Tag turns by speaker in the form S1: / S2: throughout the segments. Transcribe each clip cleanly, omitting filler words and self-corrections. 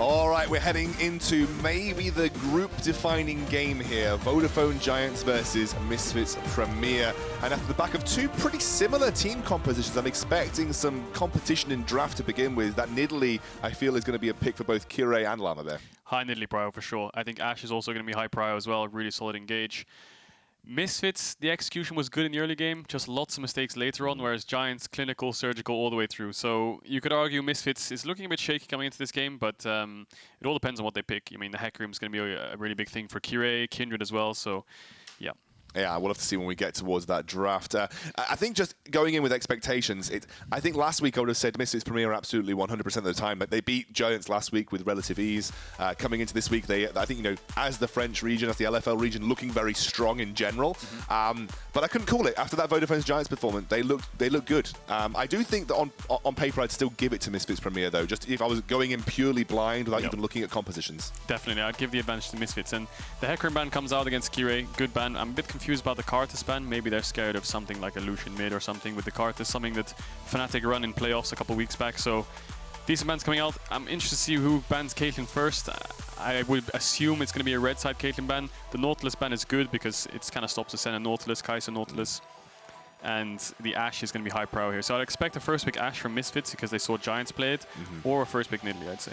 S1: All right, we're heading into maybe the group-defining game here. Vodafone Giants versus Misfits Premier. And after the back of two pretty similar team compositions, I'm expecting some competition in draft to begin with. That Nidalee, I feel, is going to be a pick for both Kirei and Lamabear.
S2: High Nidalee prio for sure. I think Ashe is also going to be high prio as well. Really solid engage. Misfits, the execution was good in the early game, just lots of mistakes later on, whereas Giants, clinical, surgical all the way through. So you could argue Misfits is looking a bit shaky coming into this game, but it all depends on what they pick. I mean, the Hack Room is going to be a really big thing for Kirei, Kindred as well, so yeah.
S1: Yeah, we'll have to see when we get towards that draft. I think just going in with expectations, I think last week I would have said Misfits Premier absolutely 100% of the time. But they beat Giants last week with relative ease. Coming into this week, I think, as the French region, as the LFL region, looking very strong in general. But I couldn't call it. After that Vodafone Giants performance, they look good. I do think that on paper, I'd still give it to Misfits Premier, though, just if I was going in purely blind without even looking at compositions.
S2: Definitely, I'd give the advantage to Misfits. And the Hecarim ban comes out against Kirei. Good ban. I'm a bit confused about the Karthus ban. Maybe they're scared of something like a Lucian mid or something with the Karthus, something that Fnatic run in playoffs a couple weeks back. So decent bans coming out. I'm interested to see who bans Caitlyn first. I would assume it's going to be a red side Caitlyn ban. The Nautilus ban is good because it kind of stops the Senna Nautilus, Kai'Sa Nautilus. And the Ashe is going to be high pro here. So I'd expect a first pick Ashe from Misfits because they saw Giants play it, or a first pick Nidalee, I'd say.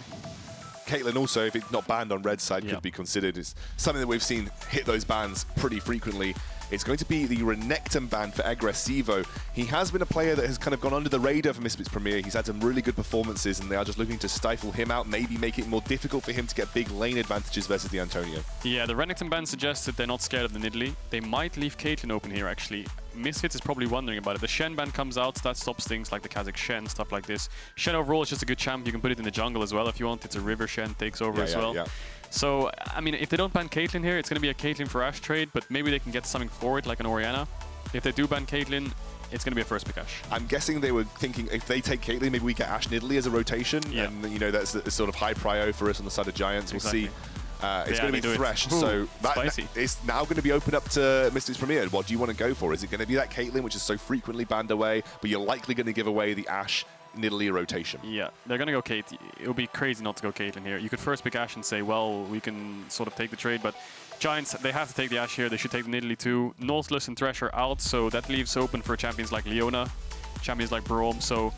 S1: Caitlyn also, if it's not banned on red side, could be considered. It's something that we've seen hit those bans pretty frequently. It's going to be the Renekton ban for Agresivoo. He has been a player that has kind of gone under the radar for Misfits Premier. He's had some really good performances, and they are just looking to stifle him out, maybe make it more difficult for him to get big lane advantages versus the Antonio. Yeah,
S2: the Renekton ban suggests that they're not scared of the Nidalee. They might leave Caitlyn open here, actually. Misfits is probably wondering about it. The Shen ban comes out, that stops things like the Kazakh Shen, stuff like this. Shen overall is just a good champ. You can put it in the jungle as well if you want. It's a river Shen, takes over as well. So, I mean, if they don't ban Caitlyn here, it's going to be a Caitlyn for Ashe trade, but maybe they can get something for it, like an Orianna. If they do ban Caitlyn, it's going to be a first pick Ashe.
S1: I'm guessing they were thinking if they take Caitlyn, maybe we get Ashe Nidalee as a rotation, and that's a sort of high prio for us on the side of Giants. We'll see. It's going to be Thresh, so it's now going to be open up to Misfits Premier. What do you want to go for? Is it going to be that Caitlyn, which is so frequently banned away, but you're likely going to give away the Ashe Nidalee rotation?
S2: Yeah, they're going to go Kate. It would be crazy not to go Caitlyn here. You could first pick Ashe and say, well, we can sort of take the trade, but Giants, they have to take the Ashe here. They should take the Nidalee too. Nautilus and Thresh are out, so that leaves open for champions like Leona, champions like Braum. So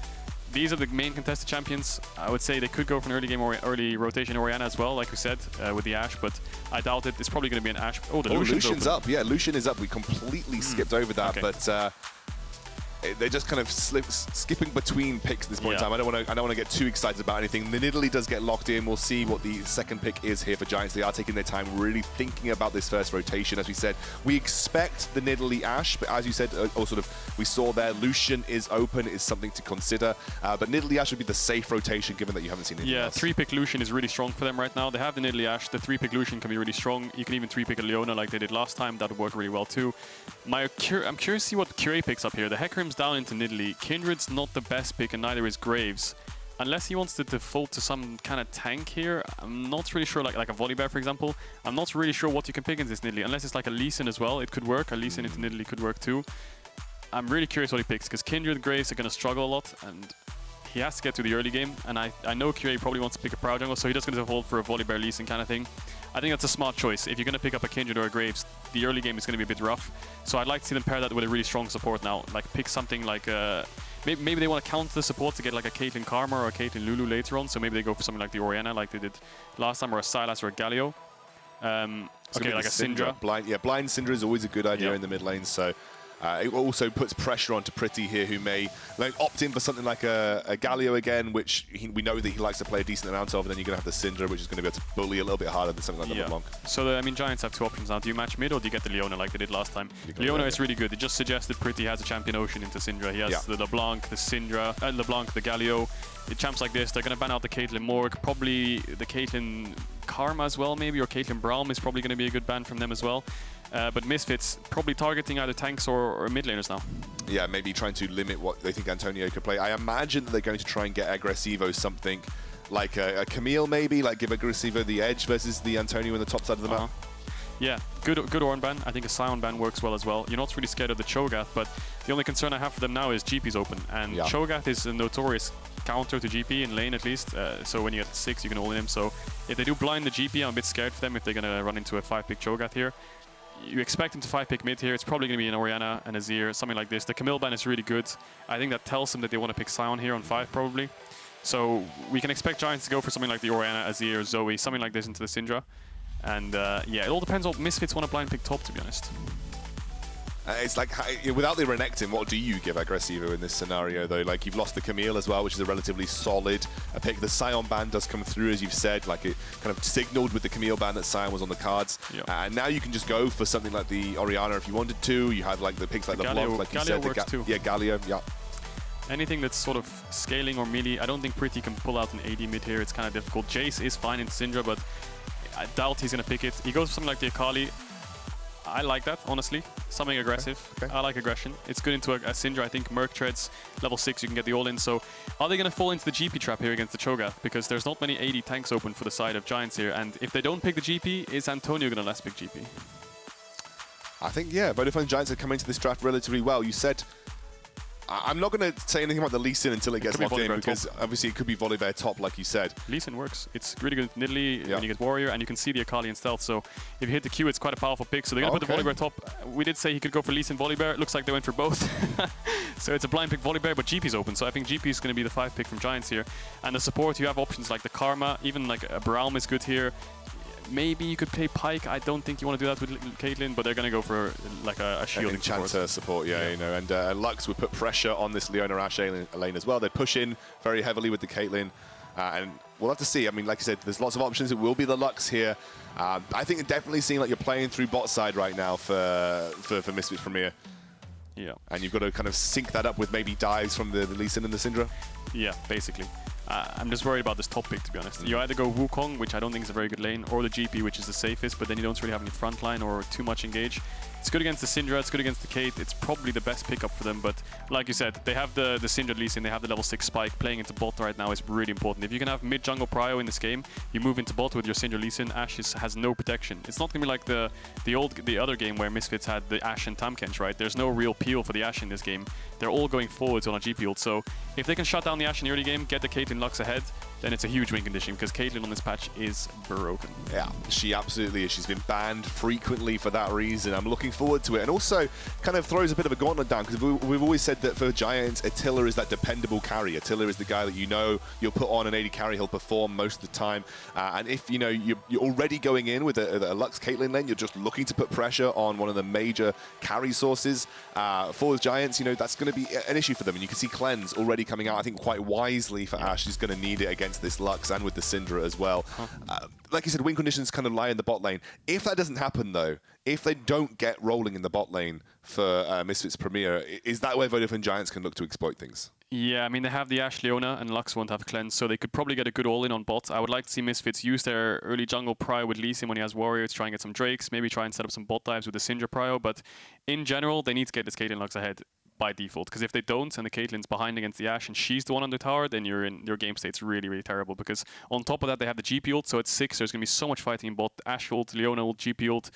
S2: these are the main contested champions. I would say they could go for an early game or early rotation Orianna as well, like we said, with the Ashe, but I doubt it. It's probably going to be an Ashe. Oh, the
S1: Lucian's up. Yeah, Lucian is up. We completely skipped over that, but they're just kind of skipping between picks at this point in time. I don't want to get too excited about anything. The Nidalee does get locked in. We'll see what the second pick is here for Giants. They are taking their time, really thinking about this first rotation. As we said, we expect the Nidalee Ashe, but as you said, or sort of we saw there, Lucian is open, is something to consider. But Nidalee Ashe would be the safe rotation, given that you haven't seen anything else.
S2: 3-pick Lucian is really strong for them right now. They have the Nidalee Ashe. The 3-pick Lucian can be really strong. You can even 3-pick a Leona like they did last time. That would work really well too. I'm curious to see what Kirei picks up here. The Hecarim's down into Nidalee. Kindred's not the best pick, and neither is Graves. Unless he wants to default to some kind of tank here, I'm not really sure, like a Volibear, for example. I'm not really sure what you can pick in this Nidalee. Unless it's like a Lee Sin as well, it could work. A Lee Sin into Nidalee could work too. I'm really curious what he picks, because Kindred and Graves are going to struggle a lot, and he has to get to the early game. And I know Kirei probably wants to pick a Proud Jungle, so he's just going to default for a Volibear Lee Sin kind of thing. I think that's a smart choice. If you're going to pick up a Kindred or a Graves, the early game is going to be a bit rough. So I'd like to see them pair that with a really strong support now. Like pick something like maybe they want to counter the support to get like a Caitlyn Karma or a Caitlyn Lulu later on. So maybe they go for something like the Orianna, like they did last time, or a Sylas or a Galio. Okay, like a Syndra.
S1: Blind Syndra is always a good idea in the mid lane. So it also puts pressure onto Pretty here, who may opt in for something like a Galio again, which we know that he likes to play a decent amount of, and then you're going to have the Syndra, which is going to be able to bully a little bit harder than something like LeBlanc.
S2: So, I mean, Giants have two options now. Do you match mid, or do you get the Leona like they did last time? Leona is really good. It just suggests that Pretty has a champion Ocean into Syndra. He has the LeBlanc, the Syndra, LeBlanc, the Galio. Champs like this, they're going to ban out the Caitlyn Morg, probably the Caitlyn Karma as well, maybe, or Caitlyn Braum is probably going to be a good ban from them as well. But Misfits probably targeting either tanks or mid laners now.
S1: Yeah, maybe trying to limit what they think Antonio could play. I imagine that they're going to try and get Agresivoo something like a Camille, maybe, like give Agresivoo the edge versus the Antonio in the top side of the map.
S2: Yeah, good Ornn ban. I think a Sion ban works well as well. You're not really scared of the Cho'Gath, but the only concern I have for them now is GP's open. And Cho'Gath is a notorious counter to GP in lane at least. So when you get 6, you can all in him. So if they do blind the GP, I'm a bit scared for them if they're going to run into a 5-pick Cho'Gath here. You expect him to 5-pick mid here. It's probably going to be an Orianna, an Azir, something like this. The Camille ban is really good. I think that tells them that they want to pick Sion here on 5 probably. So we can expect Giants to go for something like the Orianna, Azir, Zoe, something like this into the Syndra. And yeah, it all depends on what Misfits want to blind pick top, to be honest.
S1: It's like, without the Renekton, what do you give Agresivoo in this scenario, though? Like, you've lost the Camille as well, which is a relatively solid pick. The Sion ban does come through, as you've said. Like, it kind of signaled with the Camille ban that Sion was on the cards. Yep. And now you can just go for something like the Orianna if you wanted to. You have, like, the picks like the Block, like you said.
S2: Works too.
S1: Yeah, Galio, yeah.
S2: Anything that's sort of scaling or melee, I don't think Pretty can pull out an AD mid here. It's kind of difficult. Jace is fine in Syndra, but I doubt he's going to pick it. He goes for something like the Akali. I like that, honestly. Something aggressive. Okay. I like aggression. It's good into a Syndra. I think Merc treads, level 6, you can get the all-in. So are they going to fall into the GP trap here against the Cho'Gath? Because there's not many AD tanks open for the side of Giants here. And if they don't pick the GP, is Antonio going to last pick GP?
S1: I think, yeah, Vodafone Giants have come into this draft relatively well. You said... I'm not going to say anything about the Lee Sin until it gets locked in, because obviously it could be Volibear top, like you said.
S2: Lee Sin works. It's really good with Nidalee when you get Warrior, and you can see the Akali in stealth. So if you hit the Q, it's quite a powerful pick. So they're going to put the Volibear top. We did say he could go for Lee Sin Volibear. It looks like they went for both. So it's a blind pick Volibear, but GP's open. So I think GP is going to be the 5 pick from Giants here. And the support, you have options like the Karma, even like a Braum is good here. Maybe you could play Pyke. I don't think you want to do that with Caitlyn, but they're going to go for like a shielding
S1: enchanter support, yeah, you know. And Lux would put pressure on this Leona Ashe lane as well. They push in very heavily with the Caitlyn, and we'll have to see. I mean, like I said, there's lots of options. It will be the Lux here. I think it definitely seems like you're playing through bot side right now for Misfits Premier.
S2: Yeah.
S1: And you've got to kind of sync that up with maybe dives from the Lee Sin and the Syndra.
S2: Yeah, basically. I'm just worried about this top pick, to be honest. You either go Wukong, which I don't think is a very good lane, or the GP, which is the safest, but then you don't really have any front line or too much engage. It's good against the Syndra, it's good against the Kate. It's probably the best pickup for them, but like you said, they have the Syndra Lee Sin, they have the level 6 spike. Playing into bot right now is really important. If you can have mid-jungle prio in this game, you move into bot with your Syndra Lee Sin, Ashe has no protection. It's not going to be like the other game where Misfits had the Ashe and Tamkench, right? There's no real peel for the Ashe in this game. They're all going forwards on a GP ult, so if they can shut down the Ashe in the early game, get the Caitlyn Lux ahead, then it's a huge win condition, because Caitlyn on this patch is broken.
S1: Yeah, she absolutely is. She's been banned frequently for that reason. I'm looking forward to it. And also kind of throws a bit of a gauntlet down, because we've always said that for Giants, Attila is that dependable carry. Attila is the guy that you know you'll put on an AD carry, he'll perform most of the time. And if you know you're already going in with a Lux Caitlyn lane, you're just looking to put pressure on one of the major carry sources for the Giants, you know, that's going to be an issue for them. And you can see Cleanse already coming out, I think quite wisely for Ashe. She's going to need it against this Lux and with the Syndra as well. Like you said, win conditions kind of lie in the bot lane. If that doesn't happen, though, if they don't get rolling in the bot lane for Misfits Premier, is that where Vodafone Giants can look to exploit things?
S2: Yeah, I mean, they have the Ashe Leona and Lux won't have Cleanse, so they could probably get a good all-in on bot. I would like to see Misfits use their early jungle prio with Lee Sin when he has Warrior to try and get some Drakes, maybe try and set up some bot dives with the Syndra prio, but in general, they need to get this Caitlyn Lux ahead by default, because if they don't and the Caitlyn's behind against the Ashe and she's the one on the tower, then your game state's really, really terrible, because on top of that, they have the GP ult, so at 6, there's going to be so much fighting in bot. Ashe ult, Leona ult, GP ult.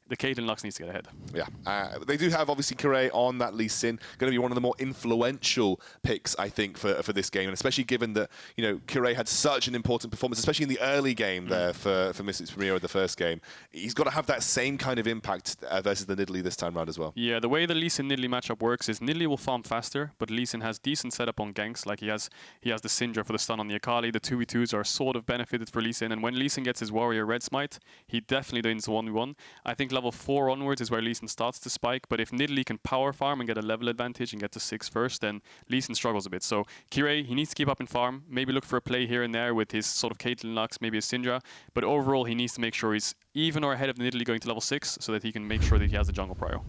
S2: The Caitlyn Lux needs to get ahead.
S1: Yeah, they do have obviously Kirei on that Lee Sin, going to be one of the more influential picks, I think, for this game, and especially given that, you know, Kirei had such an important performance, especially in the early game there for Misfits Premier of the first game. He's got to have that same kind of impact versus the Nidalee this time round as well.
S2: Yeah, the way the Lee Sin Nidalee matchup works is Nidalee will farm faster, but Lee Sin has decent setup on ganks. Like he has the Syndra for the stun on the Akali. The 2v2s are sort of benefited for Lee Sin, and when Lee Sin gets his Warrior Red Smite, he definitely wins 1v1. I think level 4 onwards is where Lee Sin starts to spike, but if Nidalee can power farm and get a level advantage and get to 6 first, then Lee Sin struggles a bit. So Kirei, he needs to keep up in farm, maybe look for a play here and there with his sort of Caitlyn Lux, maybe a Syndra, but overall he needs to make sure he's even or ahead of Nidalee going to level 6 so that he can make sure that he has the jungle prio.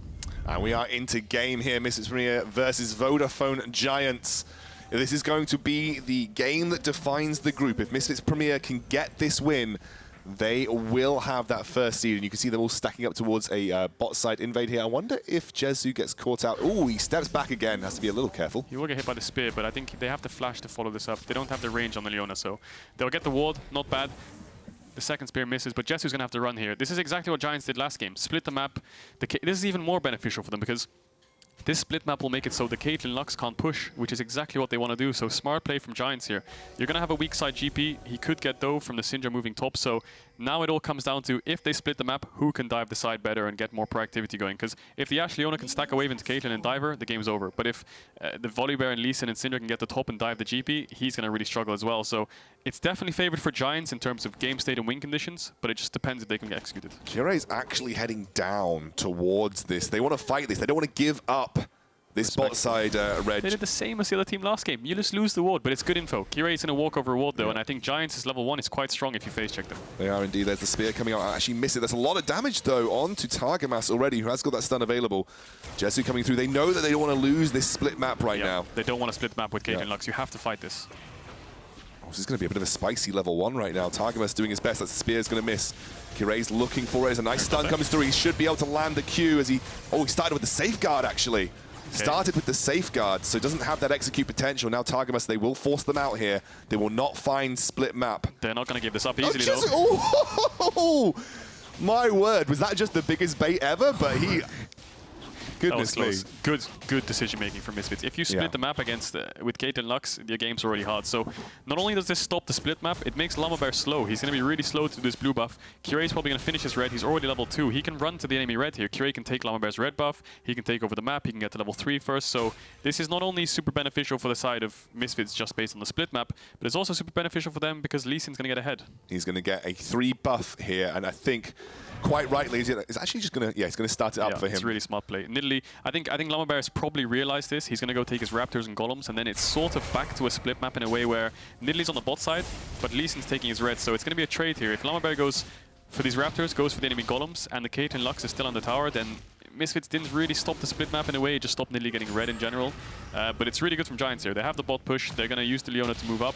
S1: And we are into game here, Misfits Premier versus Vodafone Giants. This is going to be the game that defines the group. If Misfits Premier can get this win, they will have that first seed, and you can see them all stacking up towards a bot side invade here. I wonder if Jezu gets caught out. Oh, he steps back again. Has to be a little careful.
S2: He will get hit by the spear, but I think they have the flash to follow this up. They don't have the range on the Leona, so they'll get the ward. Not bad. The second spear misses, but Jezu's going to have to run here. This is exactly what Giants did last game. Split the map. This is even more beneficial for them, because this split map will make it so the Caitlyn Lux can't push, which is exactly what they want to do. So smart play from Giants here. You're going to have a weak side GP. He could get dove from the Syndra moving top. So now it all comes down to, if they split the map, who can dive the side better and get more proactivity going. Because if the Ashe Leona can stack a wave into Caitlyn and dive her, the game's over. But if the Volibear and Lee Sin and Syndra can get the top and dive the GP, he's going to really struggle as well. So it's definitely favored for Giants in terms of game state and win conditions, but it just depends if they can get executed.
S1: Kirei's actually heading down towards this. They want to fight this. They don't want to give up this bot side red.
S2: They did the same as the other team last game. You just lose the ward, but it's good info. Kirei's going to walk over a ward though, and I think Giants' level 1 is quite strong if you face check them.
S1: They are indeed. There's the spear coming out. I actually miss it. There's a lot of damage though on to Targamas already, who has got that stun available. Jezu coming through. They know that they don't want to lose this split map right now.
S2: They don't want to split the map with Caitlyn Lux. You have to fight this.
S1: Oh, this is going to be a bit of a spicy level 1 right now. Targamas doing his best. That spear's going to miss. Kirei's looking for it. There's a nice stun comes through. He should be able to land the Q as he... Oh, he started with the safeguard actually. Okay. Started with the safeguard, so doesn't have that execute potential. Now Targamas, they will force them out here. They will not find split map.
S2: They're not going to give this up easily though.
S1: Oh, my word, was that just the biggest bait ever? But he... Goodness me.
S2: Good decision making from Misfits. If you split the map against with Caitlyn Lux, your game's already hard. So not only does this stop the split map, it makes Lamabear slow. He's going to be really slow to do this blue buff. Kirei's probably going to finish his red. He's already level 2. He can run to the enemy red here. Kirei can take Lamabear's red buff. He can take over the map. He can get to level 3 first. So this is not only super beneficial for the side of Misfits just based on the split map, but it's also super beneficial for them because Lee Sin's going to get ahead.
S1: He's going to get a 3 buff here, and I think quite rightly, it's actually just going to, he's going to start it up for him.
S2: It's really smart play. Nidalee, I think Lamabear has probably realized this. He's going to go take his Raptors and Golems, and then it's sort of back to a split map in a way where Nidalee's on the bot side, but Lee Sin's taking his red. So it's going to be a trade here. If Lamabear goes for these Raptors, goes for the enemy Golems, and the Caitlyn Lux is still on the tower, then Misfits didn't really stop the split map in a way. It just stopped Nidalee getting red in general. But it's really good from Giants here. They have the bot push. They're going to use the Leona to move up,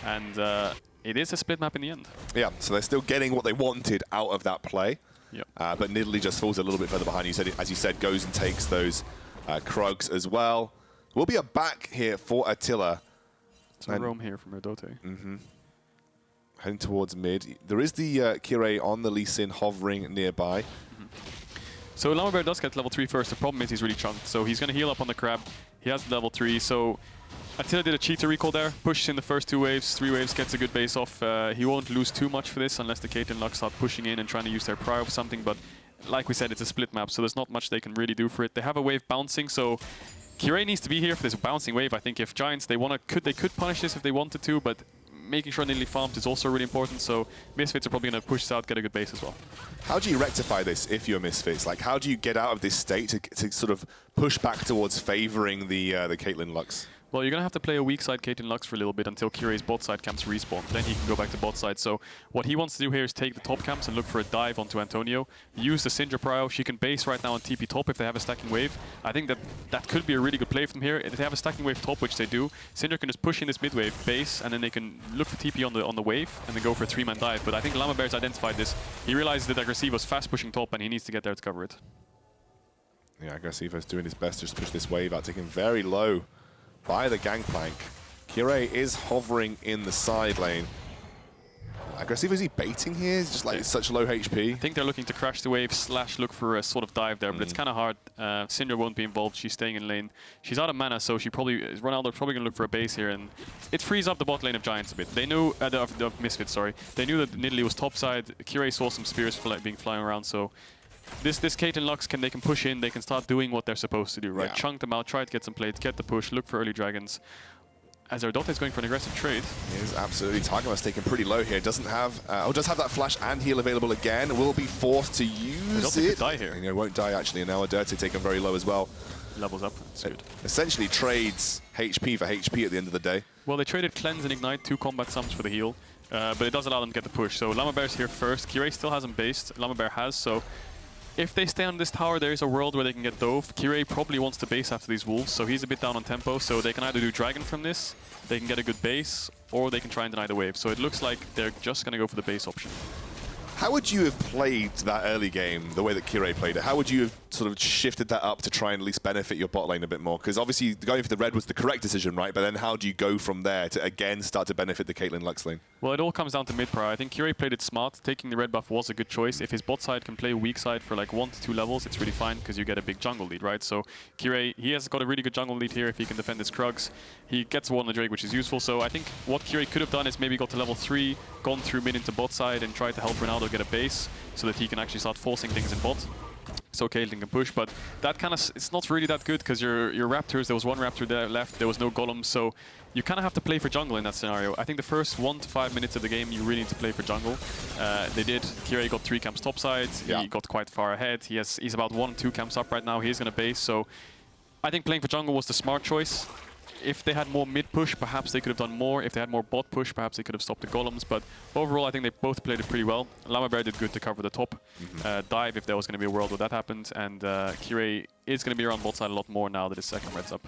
S2: and it is a split map in the end. Yeah,
S1: so they're still getting what they wanted out of that play.
S2: Yep.
S1: But Nidalee just falls a little bit further behind. As you said, goes and takes those Krugs as well. Will be a back here for Attila.
S2: So roam here from Erdote.
S1: Heading towards mid. There is the Kirei on the Lee Sin hovering nearby.
S2: So Lamabear does get level 3 first. The problem is he's really chunked. So he's going to heal up on the crab. He has level 3. So Attila did a cheater recall there. Pushes in the first 2 waves, 3 waves, gets a good base off. He won't lose too much for this unless the Caitlyn Lux start pushing in and trying to use their prio for something. But like we said, it's a split map, so there's not much they can really do for it. They have a wave bouncing, so Kirei needs to be here for this bouncing wave. I think if Giants, they could punish this if they wanted to, but making sure Nidalee farms is also really important. So Misfits are probably going to push this out, get a good base as well.
S1: How do you rectify this if you're Misfits? Like, how do you get out of this state to sort of push back towards favoring the Caitlyn Lux?
S2: Well, you're going to have to play a weak side Caitlyn Lux for a little bit until Kirei's bot side camps respawn. Then he can go back to bot side. So what he wants to do here is take the top camps and look for a dive onto Antonio. Use the Syndra prio. She can base right now on TP top if they have a stacking wave. I think that could be a really good play from here. If they have a stacking wave top, which they do, Syndra can just push in this mid wave base, and then they can look for TP on the wave and then go for a 3-man dive. But I think Lamabear's identified this. He realizes that Agresivoo was fast pushing top and he needs to get there to cover it.
S1: Yeah, Agresivoo's doing his best to just push this wave out, taking very low by the Gangplank. Kirei is hovering in the side lane. Agresivoo, is he baiting here? It's just like it's such low HP.
S2: I think they're looking to crash the wave / look for a sort of dive there, but it's kind of hard. Syndra won't be involved. She's staying in lane. She's out of mana, so Ronaldo's probably going to look for a base here, and it frees up the bot lane of Giants a bit. They knew, of Misfits, sorry. They knew that Nidalee was topside. Kirei saw some spears being flying around, so this Caitlyn Lux they can push in, they can start doing what they're supposed to do, right? Yeah. Chunk them out, try to get some plates, get the push, look for early dragons. As Erdote is going for an aggressive trade.
S1: He is absolutely. Targamas taken pretty low here. Doesn't have, does have that flash and heal available again. Will be forced to use it.
S2: Could die here.
S1: And, won't die actually. And now Erdote taken very low as well.
S2: Levels up. That's good.
S1: Essentially trades HP for HP at the end of the day.
S2: Well, they traded Cleanse and Ignite, 2 combat sums for the heal, but it does allow them to get the push. So Lamabear's here first. Kirei still hasn't based. Lamabear has, so if they stay on this tower, there is a world where they can get dove. Kirei probably wants to base after these wolves, so he's a bit down on tempo. So they can either do dragon from this, they can get a good base, or they can try and deny the wave. So it looks like they're just going to go for the base option.
S1: How would you have played that early game the way that Kirei played it? How would you have sort of shifted that up to try and at least benefit your bot lane a bit more? Because obviously going for the red was the correct decision, right? But then how do you go from there to again start to benefit the Caitlyn Lux lane?
S2: Well, it all comes down to mid prior. I think Kirei played it smart. Taking the red buff was a good choice. If his bot side can play weak side for like 1 to 2 levels, it's really fine because you get a big jungle lead, right? So Kirei, he has got a really good jungle lead here if he can defend his Krugs. He gets one on the Drake, which is useful. So I think what Kirei could have done is maybe got to level 3, gone through mid into bot side and tried to help Ronaldo get a base so that he can actually start forcing things in bot. So Caitlyn can push, but that kind of, it's not really that good because your Raptors, there was one Raptor there left, there was no Golems, so you kind of have to play for jungle in that scenario. I think the first 1 to 5 minutes of the game, you really need to play for jungle. They did. Kirei got 3 camps topside, he got quite far ahead. He's about 1 or 2 camps up right now, he's going to base, so I think playing for jungle was the smart choice. If they had more mid push, perhaps they could have done more. If they had more bot push, perhaps they could have stopped the golems. But overall, I think they both played it pretty well. Lamabear did good to cover the top dive if there was going to be a world where that happened. And Kirei is going to be around bot side a lot more now that his second red's up.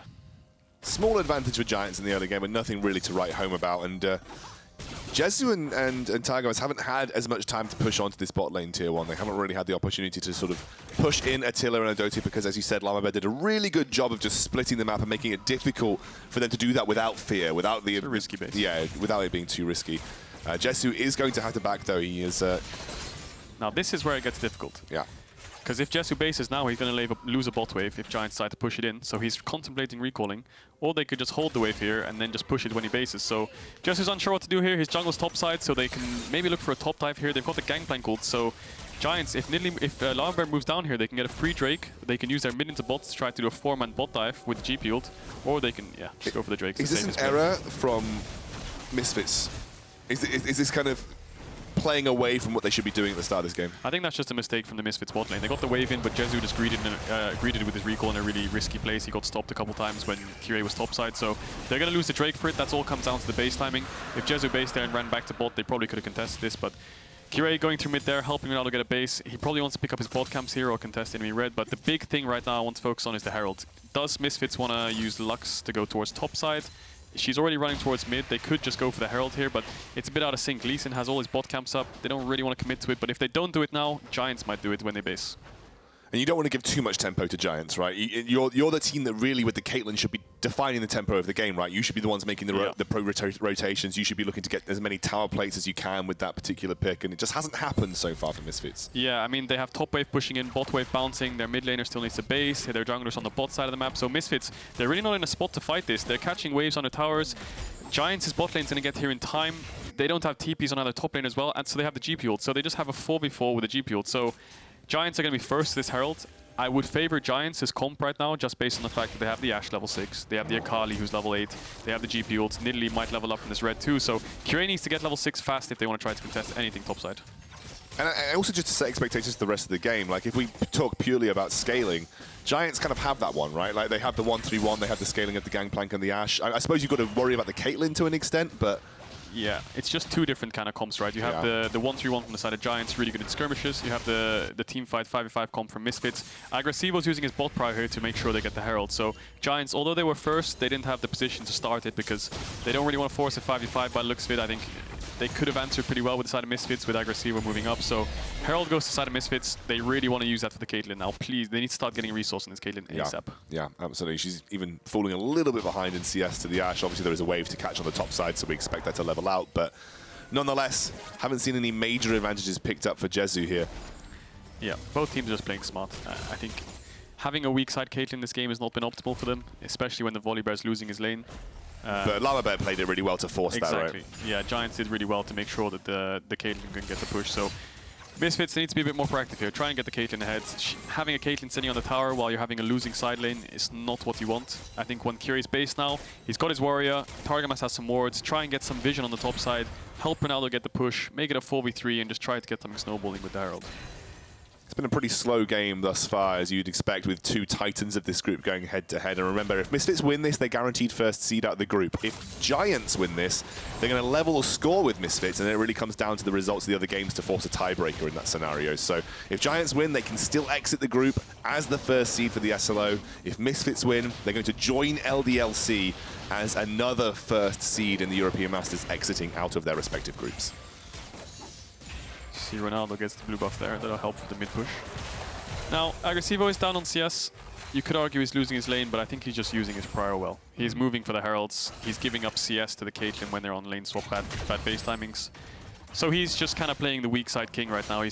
S1: Small advantage for Giants in the early game, but nothing really to write home about. And Jezu and Targamas haven't had as much time to push onto this bot lane tier 1. They haven't really had the opportunity to sort of push in Attila and Erdote because, as you said, Lamabear did a really good job of just splitting the map and making it difficult for them to do that without fear, without the
S2: risky base.
S1: Yeah, without it being too risky. Jezu is going to have to back though. He is.
S2: Now this is where it gets difficult.
S1: Yeah.
S2: Because if Jezu bases now, he's going to lose a bot wave if Giants decide to push it in. So he's contemplating recalling. Or they could just hold the wave here and then just push it when he bases. So Jezu's unsure what to do here. His jungle's top side, so they can maybe look for a top dive here. They've got the Gangplank ult, so Giants, if Lamabear moves down here, they can get a free Drake. They can use their mid into bots to try to do a 4-man bot dive with GP ult. Or they can, just go for the Drake.
S1: Is this an error from Misfits? Is this kind of playing away from what they should be doing at the start of this game?
S2: I think that's just a mistake from the Misfits bot lane. They got the wave in, but Jezu just greeted with his recall in a really risky place. He got stopped a couple times when Kirei was topside, so they're going to lose the Drake for it. That's all comes down to the base timing. If Jezu based there and ran back to bot, they probably could have contested this, but Kirei going through mid there, helping Ronaldo get a base. He probably wants to pick up his bot camps here or contest enemy red, but the big thing right now I want to focus on is the Herald. Does Misfits want to use Lux to go towards topside? She's already running towards mid. They could just go for the Herald here, but it's a bit out of sync. Lee Sin has all his bot camps up. They don't really want to commit to it, but if they don't do it now, Giants might do it when they base.
S1: And you don't want to give too much tempo to Giants, right? You're the team that really, with the Caitlyn, should be defining the tempo of the game, right? You should be the ones making the pro rotations. You should be looking to get as many tower plates as you can with that particular pick, and it just hasn't happened so far for Misfits.
S2: Yeah, I mean, they have top wave pushing in, bot wave bouncing, their mid laner still needs to base, their junglers on the bot side of the map, so Misfits, they're really not in a spot to fight this. They're catching waves on the towers. Giants' bot lane's going to get here in time. They don't have TPs on either top lane as well, and so they have the GP ult, so they just have a 4v4 with the GP ult. So Giants are going to be first to this Herald. I would favor Giants as comp right now, just based on the fact that they have the Ashe level 6, they have the Akali who's level 8, they have the GP ult, Nidalee might level up from this red too, so Kirei needs to get level 6 fast if they want to try to contest anything topside.
S1: And also just to set expectations for the rest of the game, like if we talk purely about scaling, Giants kind of have that one, right? Like they have the 1-3-1, they have the scaling of the Gangplank and the Ashe. I suppose you've got to worry about the Caitlyn to an extent, but
S2: yeah, it's just 2 different kind of comps, right? You have the 1-3-1 from the side of Giants, really good in skirmishes. You have the team fight 5v5 comp from Misfits. Agresivo's using his bot prior here to make sure they get the Herald. So Giants, although they were first, they didn't have the position to start it because they don't really want to force a 5v5 by the looks of it. I think they could have answered pretty well with the side of Misfits with Agresivoo moving up. So Herald goes to the side of Misfits. They really want to use that for the Caitlyn now. Please, they need to start getting resource in this Caitlyn ASAP.
S1: Yeah, absolutely. She's even falling a little bit behind in CS to the Ashe. Obviously, there is a wave to catch on the top side, so we expect that to level out. But nonetheless, haven't seen any major advantages picked up for Jezu here.
S2: Yeah, both teams are just playing smart. I think having a weak side Caitlyn in this game has not been optimal for them, especially when the Volibear is losing his lane.
S1: But Lamabear played it really well to force that, right?
S2: Exactly. Yeah, Giants did really well to make sure that the Caitlyn can get the push. So Misfits, they need to be a bit more proactive here. Try and get the Caitlyn ahead. Having a Caitlyn sitting on the tower while you're having a losing side lane is not what you want. I think when Kirei's base now, he's got his warrior, Targamas has some wards, try and get some vision on the top side, help Ronaldo get the push, make it a 4v3 and just try to get something snowballing with the Herald.
S1: It's been a pretty slow game thus far, as you'd expect, with 2 titans of this group going head-to-head. And remember, if Misfits win this, they're guaranteed first seed out of the group. If Giants win this, they're going to level a score with Misfits, and it really comes down to the results of the other games to force a tiebreaker in that scenario. So if Giants win, they can still exit the group as the first seed for the SLO. If Misfits win, they're going to join LDLC as another first seed in the European Masters, exiting out of their respective groups.
S2: See Ronaldo gets the blue buff there, that'll help with the mid push. Now, Agresivoo is down on CS. You could argue he's losing his lane, but I think he's just using his prior well. He's moving for the Heralds. He's giving up CS to the Caitlyn when they're on lane swap, bad base timings. So he's just kind of playing the weak side king right now.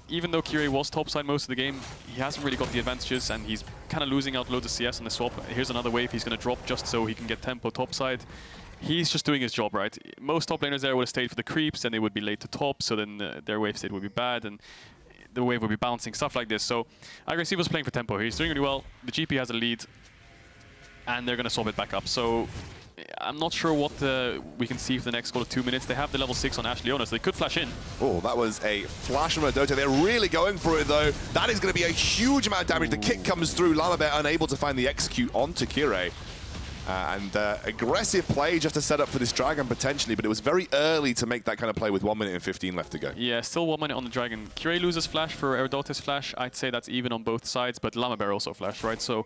S2: Even though Kirei was topside most of the game, he hasn't really got the advantages, and he's kind of losing out loads of CS on the swap. Here's another wave he's going to drop just so he can get tempo topside. He's just doing his job, right? Most top laners there would have stayed for the creeps, and they would be late to top, so then their wave state would be bad, and the wave would be bouncing, stuff like this. So Agresivoo's playing for tempo. He's doing really well. The GP has a lead, and they're going to swap it back up. So I'm not sure what we can see for the next 2 minutes. They have the level 6 on Ashe Leona, so they could flash in.
S1: Oh, that was a flash from Erdote. They're really going for it, though. That is going to be a huge amount of damage. The kick comes through. Lamabear unable to find the execute onto Kirei. And aggressive play just to set up for this Dragon, potentially, but it was very early to make that kind of play with 1 minute and 15 left to go.
S2: Yeah, still 1 minute on the Dragon. Kirei loses flash for Erdote's flash. I'd say that's even on both sides, but Lamabear also flash, right? So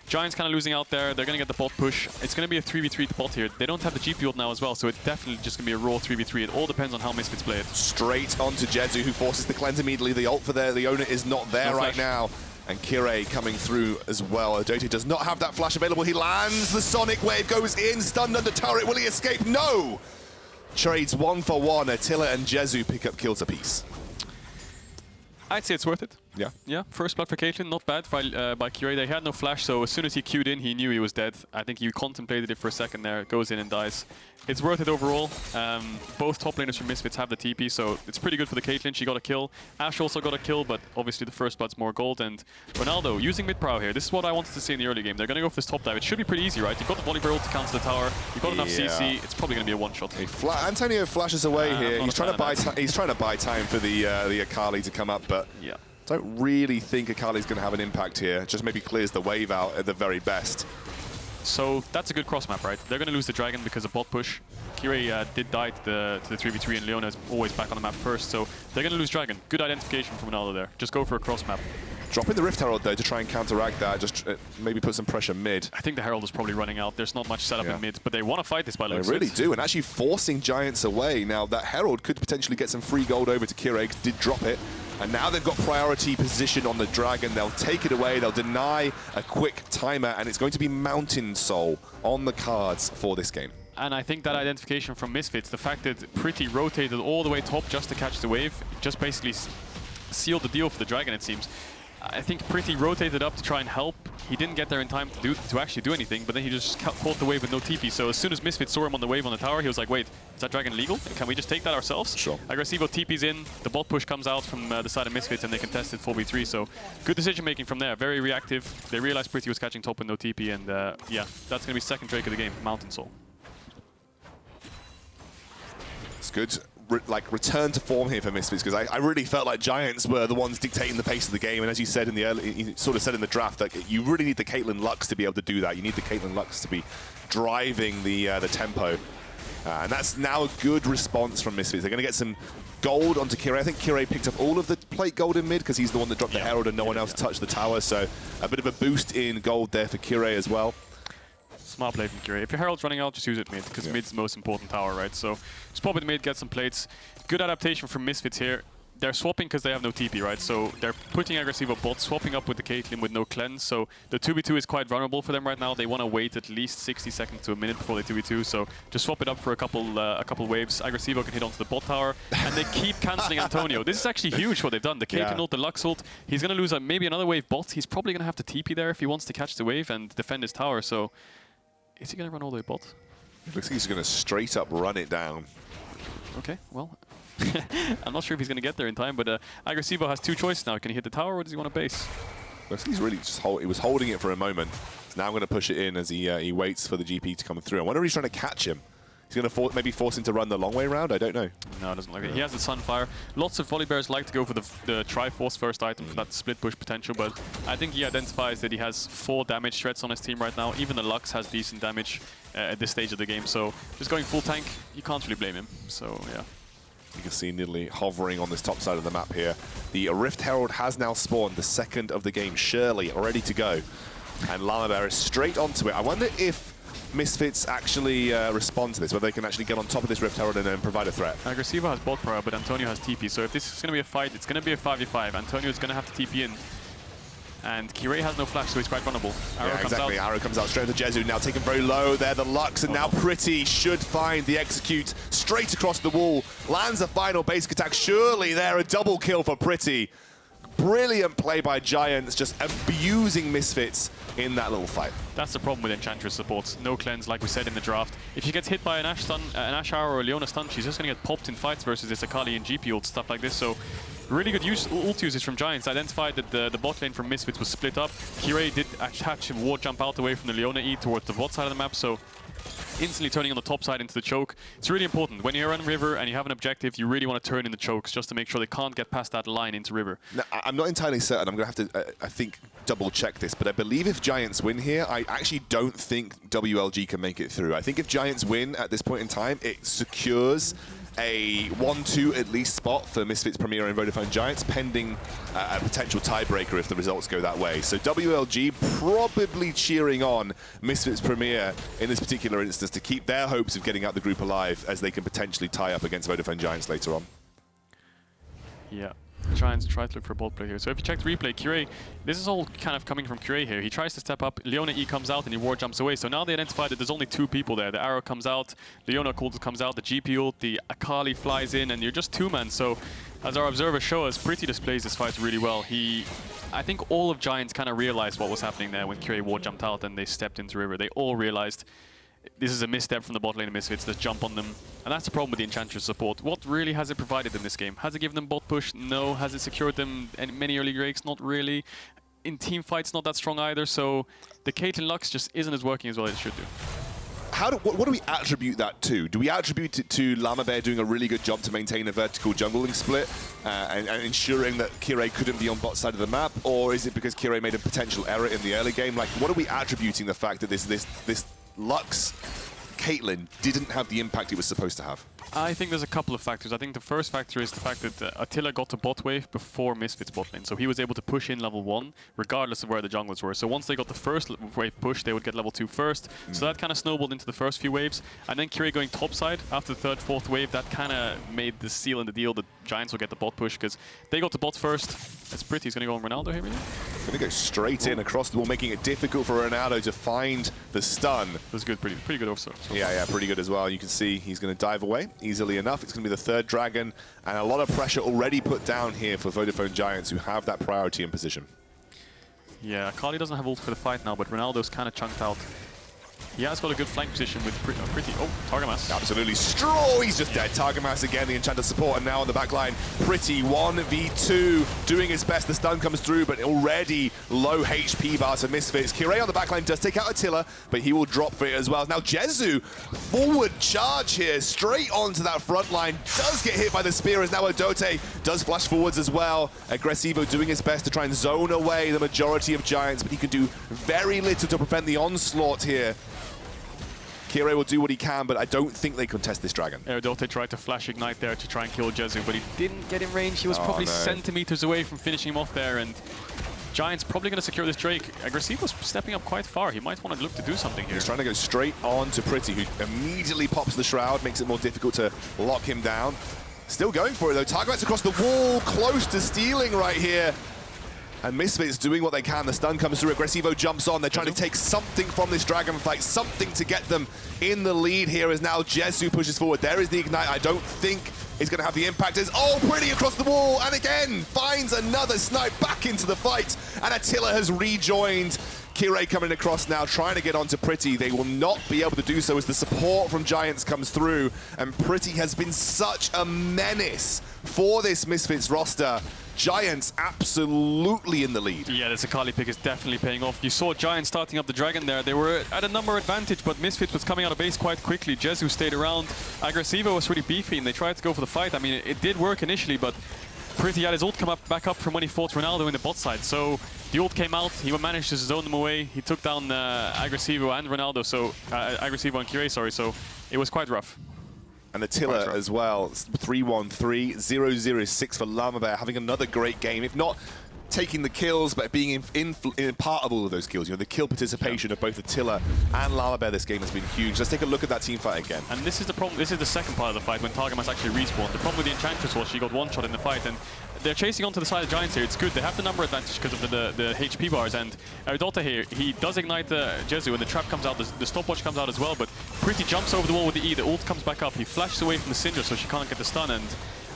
S2: Giants kind of losing out there. They're going to get the bot push. It's going to be a 3v3 to bot here. They don't have the GP ult now as well, so it's definitely just going to be a raw 3v3. It all depends on how Misfits play it. Straight
S1: onto Jezu, who forces the cleanse immediately. The ult for their Leona is not there right now. And Kirei coming through as well. Erdote does not have that flash available. He lands, the Sonic Wave goes in, stunned under turret. Will he escape? No! Trades 1 for 1. Attila and Jezu pick up kills apiece.
S2: I'd say it's worth it.
S1: Yeah.
S2: Yeah, first blood for Caitlyn, not bad by Kirei. They had no flash, so as soon as he queued in, he knew he was dead. I think he contemplated it for a second there, goes in and dies. It's worth it overall. Both top laners from Misfits have the TP, so it's pretty good for the Caitlyn. She got a kill. Ashe also got a kill, but obviously the first blood's more gold. And Ronaldo using mid-prow here. This is what I wanted to see in the early game. They're going to go for this top dive. It should be pretty easy, right? You've got the Volibear ult to cancel the tower. You've got enough CC. It's probably going to be a one-shot.
S1: Antonio flashes away here. He's trying to buy time for the Akali to come up, but
S2: yeah.
S1: Don't really think Akali's going to have an impact here. Just maybe clears the wave out at the very best.
S2: So that's a good cross map, right? They're going to lose the Dragon because of bot push. Kirei did die to the 3v3, and Leona is always back on the map first, so they're going to lose Dragon. Good identification from Ronaldo there. Just go for a cross map.
S1: Dropping the Rift Herald, though, to try and counteract that, just maybe put some pressure mid.
S2: I think the Herald is probably running out. There's not much setup in mid, but they want to fight this by looks.
S1: They really do, and actually forcing Giants away. Now, that Herald could potentially get some free gold over to Kirei, did drop it. And now they've got priority position on the Dragon. They'll take it away. They'll deny a quick timer, and it's going to be Mountain Soul on the cards for this game.
S2: And I think that identification from Misfits, the fact that Pretty rotated all the way top just to catch the wave, just basically sealed the deal for the Dragon, it seems. I think Pretty rotated up to try and help. He didn't get there in time to actually do anything, but then he just caught the wave with no TP. So as soon as Misfits saw him on the wave on the tower, he was like, wait, is that Dragon legal? Can we just take that ourselves?
S1: Sure.
S2: Agresivoo TP's in, the bot push comes out from the side of Misfits, and they contested 4v3. So good decision making from there, very reactive. They realized Pretty was catching top with no TP, and yeah, that's going to be second Drake of the game, Mountain Soul.
S1: It's good. Return to form here for Misfits, because I really felt like Giants were the ones dictating the pace of the game, and as you said in the early, you sort of said in the draft, that you really need the Caitlyn Lux to be able to do that. You need the Caitlyn Lux to be driving the tempo, and that's now a good response from Misfits. They're going to get some gold onto Kirei. I think Kirei picked up all of the plate gold in mid because he's the one that dropped the Herald and no one else touched the tower, so a bit of a boost in gold there for Kirei as well.
S2: Smart play from Kirei. If your Herald's running out, just use it mid, because mid's the most important tower, right? So just pop it mid, get some plates. Good adaptation from Misfits here. They're swapping because they have no TP, right? So they're putting Agresivoo bot, swapping up with the Caitlyn with no cleanse. So the 2v2 is quite vulnerable for them right now. They want to wait at least 60 seconds to a minute before they 2v2. So just swap it up for a couple waves. Agresivoo can hit onto the bot tower, and they keep cancelling Antonio. This is actually huge what they've done. The Caitlyn ult, the Lux ult. He's going to lose maybe another wave bot. He's probably going to have to TP there if he wants to catch the wave and defend his tower. So is he going to run all the way bot?
S1: It looks like he's going to straight up run it down.
S2: Okay, well, I'm not sure if he's going to get there in time, but Agresivoo has two choices now. Can he hit the tower, or does he want to base?
S1: Looks like he's really just he was holding it for a moment. Now I'm going to push it in as he waits for the GP to come through. I wonder if he's trying to catch him. He's going to maybe force him to run the long way around. I don't know.
S2: No, it doesn't look like it. He has the Sunfire. Lots of Volibears like to go for the Triforce first item for that split push potential, but I think he identifies that he has 4 damage threats on his team right now. Even the Lux has decent damage at this stage of the game, so just going full tank, you can't really blame him. So yeah.
S1: You can see Nidalee hovering on this top side of the map here. The Rift Herald has now spawned, the second of the game, Shirley, ready to go. And Lamabear is straight onto it. I wonder if Misfits actually respond to this, whether they can actually get on top of this Rift Herald and then provide a threat.
S2: Agresivoo has bot power, but Antonio has TP, so if this is going to be a fight, it's going to be a 5v5. Antonio is going to have to TP in. and Kirei has no flash, so he's quite vulnerable. Arrow comes
S1: exactly.
S2: out.
S1: Arrow comes out straight to Jezu, now taken very low there. The Lux, and now Pretty should find the execute straight across the wall. Lands a final basic attack. Surely there, a double kill for Pretty. Brilliant play by Giants, just abusing Misfits in that little fight.
S2: That's the problem with Enchantress supports. No cleanse, like we said in the draft. If she gets hit by an Ashe stun, an Ashe Arrow or a Leona stun, she's just going to get popped in fights versus this Akali and GP ult, stuff like this. So really good ult usage from Giants. Identified that the bot lane from Misfits was split up. Kirei did hatch a ward jump out away from the Leona E towards the bot side of the map, so instantly turning on the top side into the choke. It's really important. When you're on river and you have an objective, you really want to turn in the chokes just to make sure they can't get past that line into river.
S1: Now, I'm not entirely certain. I'm going to have to, I think, double check this, but I believe if Giants win here, I actually don't think WLG can make it through. I think if Giants win at this point in time, it secures a 1-2 at least spot for Misfits Premier and Vodafone Giants, pending a potential tiebreaker if the results go that way. So WLG probably cheering on Misfits Premier in this particular instance to keep their hopes of getting out the group alive, as they can potentially tie up against Vodafone Giants later on.
S2: Yeah. Giants try to look for a bot play here. So if you check the replay, Kirei, this is all kind of coming from Kirei here. He tries to step up, Leona E comes out and he ward jumps away. So now they identified that there's only two people there. The Arrow comes out, Leona comes out, the GP ult, the Akali flies in, and you're just two-man. So as our observers show us, Pretty displays this fight really well. I think all of Giants kind of realized what was happening there when Kirei ward jumped out and they stepped into river. They all realized this is a misstep from the bot lane of Misfits. Let's jump on them. And that's the problem with the Enchantress support. What really has it provided in this game? Has it given them bot push? No. Has it secured them many early breaks? Not really. In team fights, not that strong either. So the Caitlyn Lux just isn't working as well as it should do.
S1: What do we attribute that to? Do we attribute it to Lamabear doing a really good job to maintain a vertical jungling split and ensuring that Kirei couldn't be on bot side of the map? Or is it because Kirei made a potential error in the early game? Like, what are we attributing the fact that this Lux Caitlyn didn't have the impact it was supposed to have?
S2: I think there's a couple of factors. I think the first factor is the fact that Attila got to bot wave before Misfits bot lane. So he was able to push in level 1 regardless of where the junglers were. So once they got the first wave push, they would get level 2 first. So that kind of snowballed into the first few waves. And then Kirei going topside after the third, fourth wave, that kind of made the seal in the deal that Giants will get the bot push because they got the bot first. It's Pretty. He's going to go on Ronaldo here, really.
S1: Going to go straight in across the wall, making it difficult for Ronaldo to find the stun.
S2: That's good. Pretty good also.
S1: Yeah, pretty good as well. You can see he's going to dive away easily enough. It's going to be the third dragon, and a lot of pressure already put down here for Vodafone Giants, who have that priority in position.
S2: Yeah, Akali doesn't have ult for the fight now, but Ronaldo's kind of chunked out. He has got a good flank position with Pretty. Oh, Targamas.
S1: Absolutely. Straw, he's just dead. Targamas again, the Enchanter support, and now on the back line, Pretty 1v2, doing his best. The stun comes through, but already low HP bar to Misfits. Kirei on the back line does take out Attila, but he will drop for it as well. Now Jezu, forward charge here, straight onto that front line, does get hit by the spear as now Erdote does flash forwards as well. Agresivoo doing his best to try and zone away the majority of Giants, but he can do very little to prevent the onslaught here. Kirei will do what he can, but I don't think they contest this dragon.
S2: Erdote tried to flash ignite there to try and kill Jezu, but he didn't get in range. He was probably centimeters away from finishing him off there, and Giants probably going to secure this Drake. Agresivoo was stepping up quite far. He might want to look to do something here.
S1: He's trying to go straight on to Pretty, who immediately pops the Shroud, makes it more difficult to lock him down. Still going for it, though. Targamas across the wall, close to stealing right here. And Misfits doing what they can. The stun comes through. Agresivoo jumps on. They're trying to take something from this dragon fight, something to get them in the lead here as now Jezu pushes forward. There is the ignite. I don't think it's going to have the impact. As Pretty across the wall, and again finds another snipe back into the fight. And Attila has rejoined. Kirei coming across now, trying to get onto Pretty. They will not be able to do so as the support from Giants comes through. And Pretty has been such a menace for this Misfits roster. Giants absolutely in the lead.
S2: Yeah, this Akali pick is definitely paying off. You saw Giants starting up the dragon there. They were at a number advantage, but Misfits was coming out of base quite quickly. Jezu stayed around. Agresivoo was really beefy, and they tried to go for the fight. I mean, it did work initially, but Pretty had his ult come back up from when he fought Ronaldo in the bot side. So the ult came out, he managed to zone them away. He took down Agresivoo and Ronaldo, so Agresivoo and Kirei, sorry. So it was quite rough.
S1: And Attila as well, 3-1-3, 0-0-6 for Lamabear, having another great game. If not taking the kills, but being in part of all of those kills. You know, the kill participation of both Attila and Lamabear this game has been huge. Let's take a look at that team fight again.
S2: And this is the problem. This is the second part of the fight when Targamas actually respawned. The problem with the Enchantress was she got one shot in the fight, and they're chasing onto the side of Giants here. It's good. They have the number advantage because of the HP bars. And Erdote here, he does ignite the Jezu, and the trap comes out. The stopwatch comes out as well. But Pretty jumps over the wall with the E. The ult comes back up. He flashes away from the Syndra, so she can't get the stun. And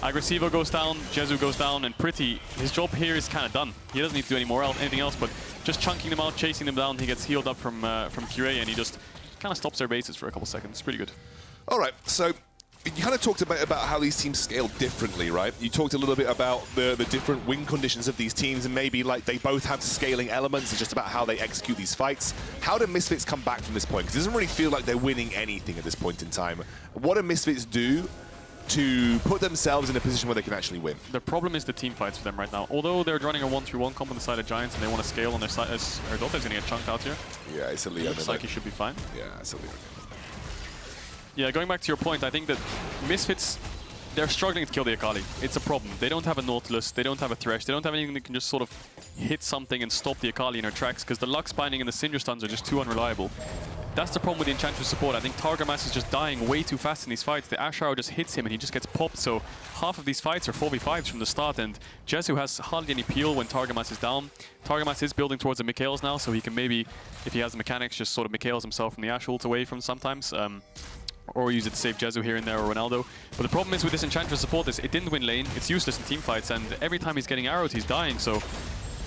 S2: Agresivoo goes down, Jezu goes down, and Pretty, his job here is kind of done. He doesn't need to do anything else, but just chunking them out, chasing them down. He gets healed up from Kirei, and he just kind of stops their bases for a couple seconds. It's pretty good.
S1: All right, so you kind of talked about how these teams scale differently, right? You talked a little bit about the different win conditions of these teams, and maybe like they both have scaling elements. It's just about how they execute these fights. How do Misfits come back from this point? Because it doesn't really feel like they're winning anything at this point in time. What do Misfits do to put themselves in a position where they can actually win?
S2: The problem is the team fights for them right now. Although they're running a 1-3-1 comp on the side of Giants and they want to scale on their side, as Erdote is going to get chunked out here.
S1: Yeah, it's a Leona.
S2: Looks like he should be fine.
S1: Yeah, it's a Leona.
S2: Yeah, going back to your point, I think that Misfits, they're struggling to kill the Akali. It's a problem. They don't have a Nautilus, they don't have a Thresh, they don't have anything that can just sort of hit something and stop the Akali in her tracks, because the Lux binding and the Syndra stuns are just too unreliable. That's the problem with the Enchantress support. I think Targamas is just dying way too fast in these fights. The Ashe arrow just hits him and he just gets popped, so half of these fights are 4v5s from the start, and Jezu has hardly any peel when Targamas is down. Targamas is building towards the Mikhails now, so he can maybe, if he has the mechanics, just sort of Mikhails himself from the Ashe ult away from sometimes. Or use it to save Jezu here and there, or Ronaldo. But the problem is with this Enchantress support is it didn't win lane, it's useless in team fights, and every time he's getting arrowed, he's dying, so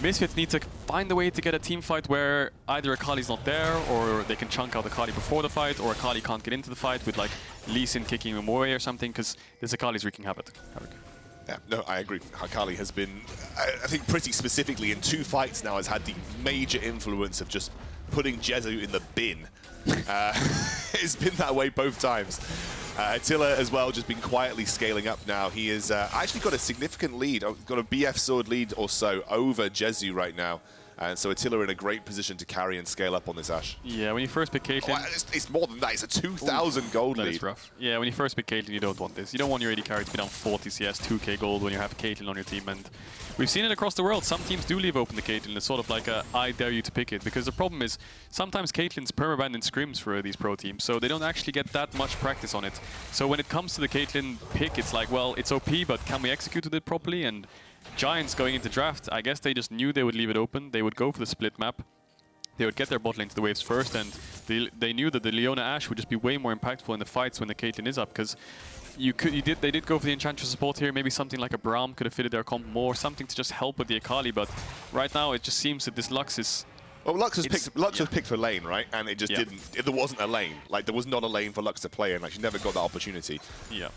S2: Misfits need to find a way to get a team fight where either Akali's not there, or they can chunk out Akali before the fight, or Akali can't get into the fight with like Lee Sin kicking him away or something, because this Akali's wreaking havoc.
S1: Yeah, no, I agree. Akali has been, I think pretty specifically in 2 fights now, has had the major influence of just putting Jezu in the bin. It's been that way both times. Attila as well, just been quietly scaling up now. He has actually got a significant lead, got a BF sword lead or so over Jezu right now. And so Attila in a great position to carry and scale up on this Ashe.
S2: Yeah, when you first pick Caitlyn...
S1: Oh, it's more than that, it's a 2,000 gold lead.
S2: That is rough. Yeah, when you first pick Caitlyn, you don't want this. You don't want your AD carry to be down 40 CS, 2k gold when you have Caitlyn on your team. And we've seen it across the world. Some teams do leave open the Caitlyn. It's sort of like a, I dare you to pick it. Because the problem is, sometimes Caitlyn's permaban in scrims for these pro teams, so they don't actually get that much practice on it. So when it comes to the Caitlyn pick, it's like, well, it's OP, but can we execute it properly? And Giants going into draft, I guess they just knew they would leave it open. They would go for the split map. They would get their bot lane to the waves first, and they knew that the Leona Ashe would just be way more impactful in the fights when the Caitlyn is up, because they did go for the Enchantress support here. Maybe something like a Braum could have fitted their comp more, something to just help with the Akali, but right now it just seems that this Lux is...
S1: Well, Lux was picked for lane, right? And it just didn't. There wasn't a lane. Like, there was not a lane for Lux to play in. Like, she never got that opportunity.
S2: Yeah.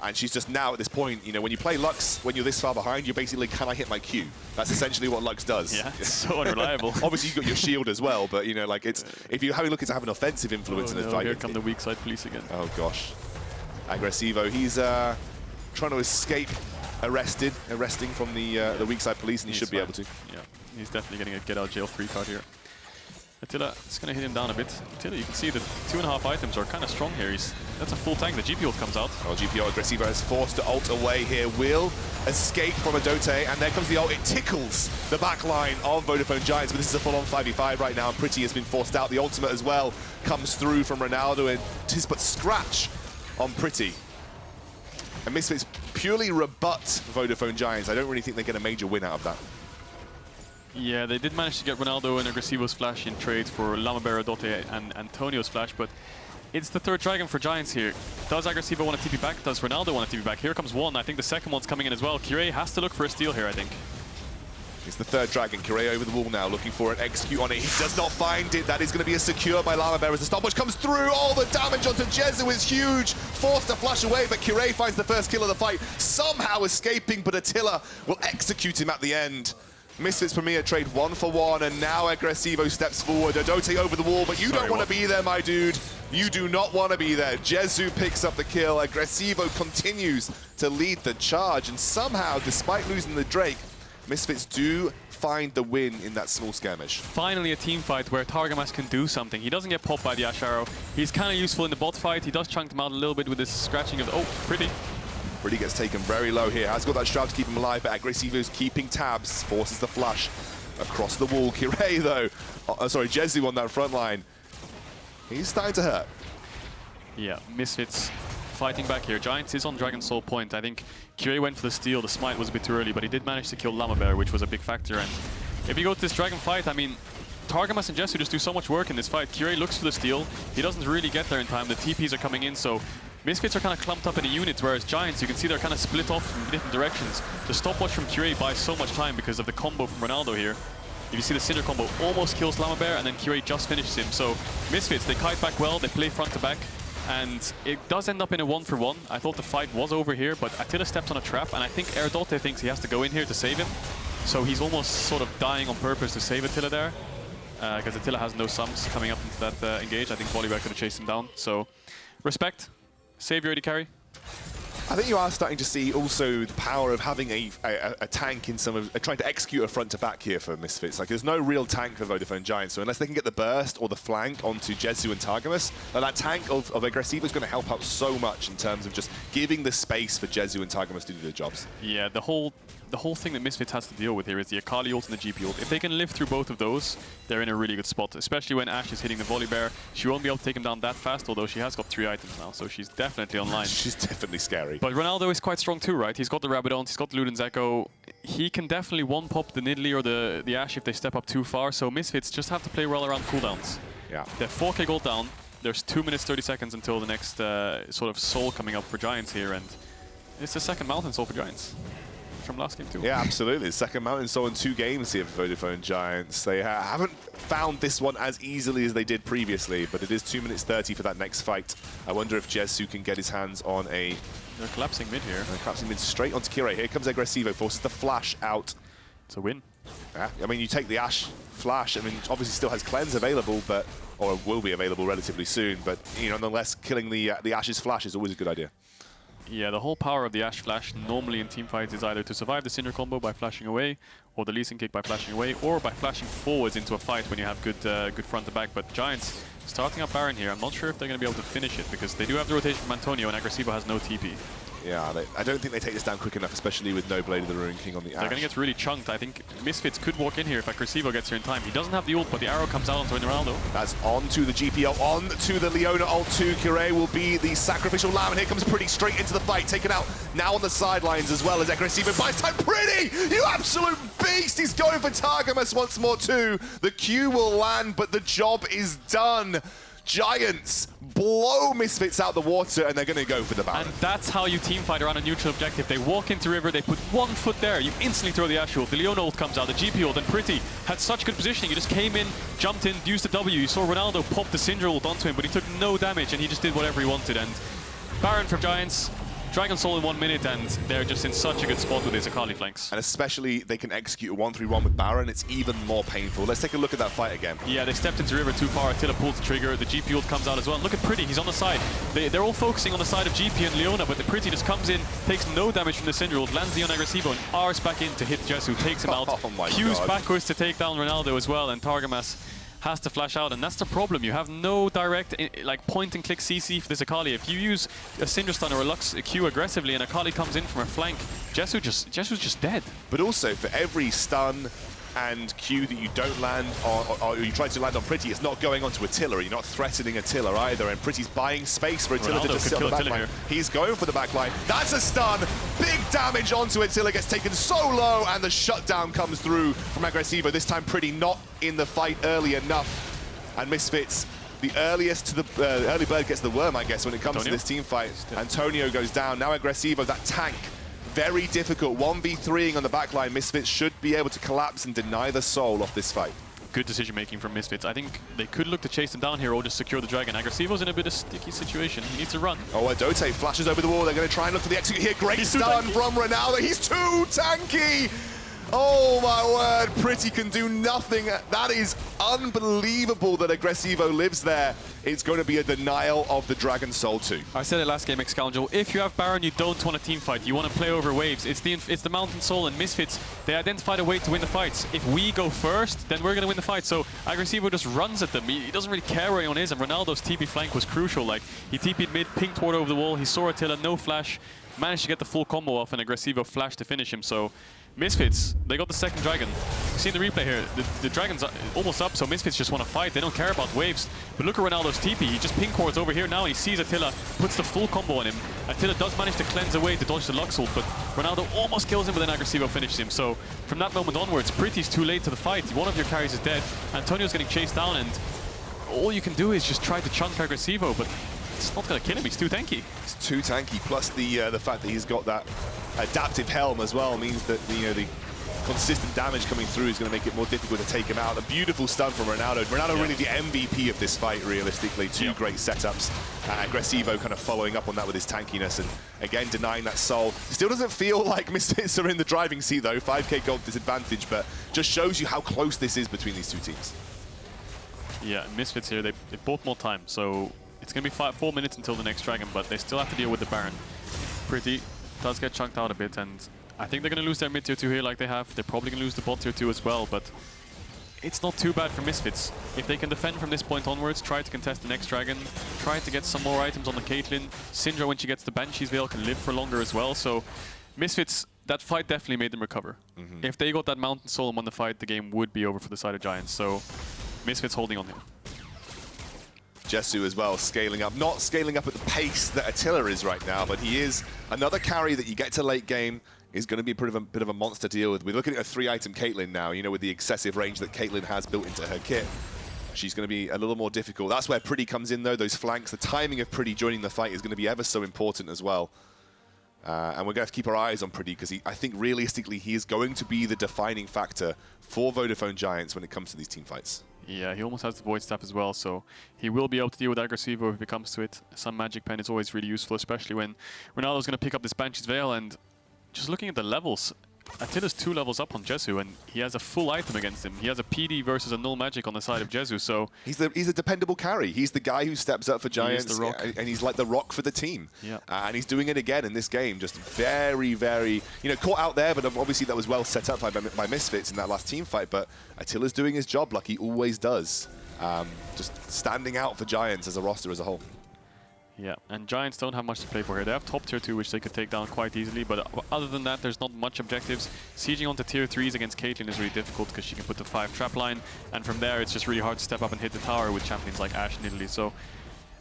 S1: And she's just now at this point, you know, when you play Lux, when you're this far behind, you're basically, can I hit my Q? That's essentially what Lux does.
S2: Yeah, it's so unreliable.
S1: Obviously, you've got your shield as well, but, you know, like, it's if you're looking to have an offensive influence in the fight.
S2: Here come the weak side police again.
S1: Oh, gosh. Agresivoo, he's trying to escape arresting from the weak side police, and he should be able to.
S2: Yeah, he's definitely getting a get out jail free card here. Attila is going to hit him down a bit. Attila, you can see the 2.5 items are kind of strong here. That's a full tank. The GP ult comes out.
S1: Well, GP ult, Agresivoo is forced to ult away here. Will escape from Erdote, and there comes the ult. It tickles the back line of Vodafone Giants, but this is a full-on 5v5 right now, and Pretty has been forced out. The ultimate as well comes through from Ronaldo, and tis but scratch on Pretty. And Misfits purely rebut Vodafone Giants. I don't really think they get a major win out of that.
S2: Yeah, they did manage to get Ronaldo and Agresivoo's flash in trade for Lamabear, Erdote, and Antonio's flash, but it's the third dragon for Giants here. Does Agresivoo want to TP back? Does Ronaldo want to TP back? Here comes one. I think the second one's coming in as well. Kirei has to look for a steal here, I think.
S1: It's the third dragon. Kirei over the wall now, looking for an execute on it. He does not find it. That is going to be a secure by Lamabear as the stopwatch comes through. All the damage onto Jezu is huge. Forced to flash away, but Kirei finds the first kill of the fight, somehow escaping, but Attila will execute him at the end. Misfits Premier trade 1-for-1, and now Agresivoo steps forward. Erdote over the wall, but you don't want to be there, my dude. You do not want to be there. Jezu picks up the kill. Agresivoo continues to lead the charge, and somehow, despite losing the Drake, Misfits do find the win in that small skirmish.
S2: Finally a team fight where Targamas can do something. He doesn't get popped by the Ashe arrow. He's kind of useful in the bot fight. He does chunk them out a little bit with his scratching of... Oh, Pretty.
S1: Pretty gets taken very low here. Has got that shroud to keep him alive, but Agresivoo's keeping tabs, forces the flash across the wall. Kirei, though, Jezu on that front line. He's starting to hurt.
S2: Yeah, Misfits fighting back here. Giants is on Dragon Soul point. I think Kirei went for the steal. The smite was a bit too early, but he did manage to kill Lamabear, which was a big factor. And if you go to this Dragon fight, I mean, Targamas and Jezu just do so much work in this fight. Kirei looks for the steal. He doesn't really get there in time. The TPs are coming in, so Misfits are kind of clumped up in a unit, whereas Giants, you can see they're kind of split off from different directions. The stopwatch from Kirei buys so much time because of the combo from Ronaldo here. If you see the Syndra combo almost kills Lamabear, and then Kirei just finishes him. So Misfits, they kite back well, they play front to back. And it does end up in a 1-for-1. I thought the fight was over here, but Attila steps on a trap, and I think Erdote thinks he has to go in here to save him. So he's almost sort of dying on purpose to save Attila there, because Attila has no sums coming up into that engage. I think Volibear could have chased him down. So respect. Save your AD carry.
S1: I think you are starting to see also the power of having a tank in some of trying to execute a front to back here for Misfits. Like, there's no real tank for Vodafone Giants, so unless they can get the burst or the flank onto Jezu and Targamas, that tank of Agresivoo is going to help out so much in terms of just giving the space for Jezu and Targamas to do their jobs.
S2: Yeah, the whole thing that Misfits has to deal with here is the Akali ult and the GP ult. If they can live through both of those, they're in a really good spot, especially when Ashe is hitting the Volibear. She won't be able to take him down that fast, although she has got 3 items now, so she's definitely online.
S1: She's definitely scary.
S2: But Ronaldo is quite strong too, right? He's got the Rabadons, he's got the Luden's Echo. He can definitely one-pop the Nidalee or the Ashe if they step up too far, so Misfits just have to play well around cooldowns.
S1: Yeah.
S2: They're 4k gold down. There's 2 minutes 30 seconds until the next sort of soul coming up for Giants here, and it's the second Mountain Soul for Giants from last game too.
S1: Yeah, absolutely. Second Mountain Soul in 2 games here for Vodafone Giants. They haven't found this one as easily as they did previously, but it is 2 minutes 30 for that next fight. I wonder if Jezu can get his hands on a...
S2: They're collapsing mid here.
S1: They're collapsing mid straight onto Kirei. Here comes Agresivoo, forces the flash out.
S2: It's a win.
S1: Yeah, I mean, you take the Ashe flash. I mean, obviously still has cleanse available, but or will be available relatively soon. But you know, nonetheless, killing the Ashe's flash is always a good idea.
S2: Yeah, the whole power of the Ashe flash normally in teamfights is either to survive the Syndra combo by flashing away, or the Lee Sin kick by flashing away, or by flashing forwards into a fight when you have good front to back. But Giants starting up Baron here. I'm not sure if they're going to be able to finish it because they do have the rotation from Antonio and Agresivoo has no TP.
S1: Yeah, I don't think they take this down quick enough, especially with no Blade of the Ruin King on the Ashe.
S2: They're going to get really chunked. I think Misfits could walk in here if Agresivoo gets here in time. He doesn't have the ult, but the arrow comes out onto Ronaldo.
S1: That's onto the GPO, on to the Leona ult 2. Kirei will be the sacrificial lamb, and here comes Pretty straight into the fight, taken out now on the sidelines as well as Agresivoo. Buys time, Pretty! You absolute beast! He's going for Targamas once more too. The Q will land, but the job is done. Giants blow Misfits out the water, and they're going to go for the Baron.
S2: And that's how you teamfight around a neutral objective. They walk into River, they put 1 foot there, you instantly throw the Ashe ult. The Leona ult comes out, the GP ult, and Pretty had such good positioning. He just came in, jumped in, used the W. You saw Ronaldo pop the Syndra ult onto him, but he took no damage, and he just did whatever he wanted. And Baron from Giants, Dragon Soul in 1 minute, and they're just in such a good spot with his Akali flanks. And
S1: especially they can execute a 1-3-1 with Baron, it's even more painful. Let's take a look at that fight again.
S2: Yeah, they stepped into River too far. Attila pulls the trigger, the GP ult comes out as well. And look at Pretty, he's on the side. They're all focusing on the side of GP and Leona, but the Pretty just comes in, takes no damage from the Syndra ult, lands the on Agresivoo, and R's back in to hit Jezu, takes him out.
S1: Oh my
S2: Q's
S1: God.
S2: backwards to take down Ronaldo as well, and Targamas has to flash out, and that's the problem. You have no direct like point-and-click CC for this Akali. If you use a Syndra stun or a Lux Q aggressively and Akali comes in from a flank, Jezu's just dead.
S1: But also, for every stun and Q that you don't land or you try to land on Pretty, it's not going onto Attila. You're not threatening Attila either, and Pretty's buying space for Attila to just sit on the backline. He's going for the backline. That's a stun. Big damage onto Attila, gets taken so low, and the shutdown comes through from Agresivoo. This time Pretty not in the fight early enough, and Misfits the earliest to the early bird gets the worm, I guess, when it comes to this team fight. Antonio goes down. Now Agresivoo, that tank, very difficult. 1v3ing on the backline. Misfits should be able to collapse and deny the soul off this fight.
S2: Good decision making from Misfits. I think they could look to chase him down here or just secure the dragon. Agresivoo's in a bit of a sticky situation. He needs to run.
S1: Oh, Erdote flashes over the wall. They're going to try and look for the execute here. Great stun from Ronaldo. He's too tanky. Oh my word, Pretty can do nothing. That is unbelievable that Agresivoo lives there. It's going to be a denial of the Dragon Soul 2.
S2: I said it last game, Excoundrel. If you have Baron, you don't want a team fight. You want to play over waves. It's the Mountain Soul and Misfits. They identified a way to win the fights. If we go first, then we're going to win the fight. So Agresivoo just runs at them. He doesn't really care where anyone is, and Ronaldo's TP flank was crucial. Like, he TP'd mid, pinged toward over the wall. He saw Attila, no flash. managed to get the full combo off and Agresivoo flash to finish him. So Misfits, they got the second dragon. You see in the replay here, the dragon's almost up, so Misfits just want to fight. They don't care about waves. But look at Ronaldo's TP. He just ping cords over here now. He sees Attila, puts the full combo on him. Attila does manage to cleanse away to dodge the Lux ult, but Ronaldo almost kills him, but then Agresivoo finishes him. So from that moment onwards, Pretty's too late to the fight. One of your carries is dead. Antonio's getting chased down, and all you can do is just try to chunk Agresivoo, but it's not going to kill him. He's too tanky.
S1: He's too tanky, plus the fact that he's got that adaptive helm as well means that the consistent damage coming through is going to make it more difficult to take him out. A beautiful stun from Ronaldo. Ronaldo really the MVP of this fight, realistically. Two great setups. Agresivoo kind of following up on that with his tankiness and again denying that soul. Still doesn't feel like Misfits are in the driving seat though. 5k gold disadvantage, but just shows you how close this is between these two teams.
S2: Yeah, Misfits here, they bought more time, so it's going to be 4 minutes until the next dragon, but they still have to deal with the Baron. Pretty does get chunked out a bit, and I think they're going to lose their mid tier 2 here like they have. They're probably going to lose the bot tier 2 as well, but it's not too bad for Misfits. If they can defend from this point onwards, try to contest the next dragon, try to get some more items on the Caitlyn. Syndra, when she gets the Banshee's Veil, can live for longer as well, so Misfits, that fight definitely made them recover. If they got that Mountain Soul and won the fight, the game would be over for the side of Giants, so Misfits holding on here.
S1: Jezu as well, scaling up. Not scaling up at the pace that Attila is right now, but he is another carry that you get to late game is going to be a bit of a monster to deal with. We're looking at a 3-item Caitlyn now, you know, with the excessive range that Caitlyn has built into her kit. She's going to be a little more difficult. That's where Pretty comes in though, those flanks. The timing of Pretty joining the fight is going to be ever so important as well. And we're going to have to keep our eyes on Pretty because I think realistically he is going to be the defining factor for Vodafone Giants when it comes to these team fights.
S2: Yeah, he almost has the Void Staff as well, so he will be able to deal with Agresivoo if it comes to it. Some Magic Pen is always really useful, especially when Ronaldo's going to pick up this Banshee's Veil, and just looking at the levels, Attila's 2 levels up on Jezu, and he has a full item against him. He has a PD versus a null magic on the side of Jezu, so... He's
S1: a dependable carry. He's the guy who steps up for Giants,
S2: the rock.
S1: And he's like the rock for the team.
S2: Yeah.
S1: And he's doing it again in this game, just very, very... You know, caught out there, but obviously that was well set up by Misfits in that last team fight, but Attila's doing his job like he always does. Just standing out for Giants as a roster as a whole.
S2: Yeah, and Giants don't have much to play for here. They have top tier 2, which they could take down quite easily, but other than that, there's not much objectives. Sieging onto tier 3s against Caitlyn is really difficult because she can put the 5 trap line, and from there, it's just really hard to step up and hit the tower with champions like Ashe and Nidalee. So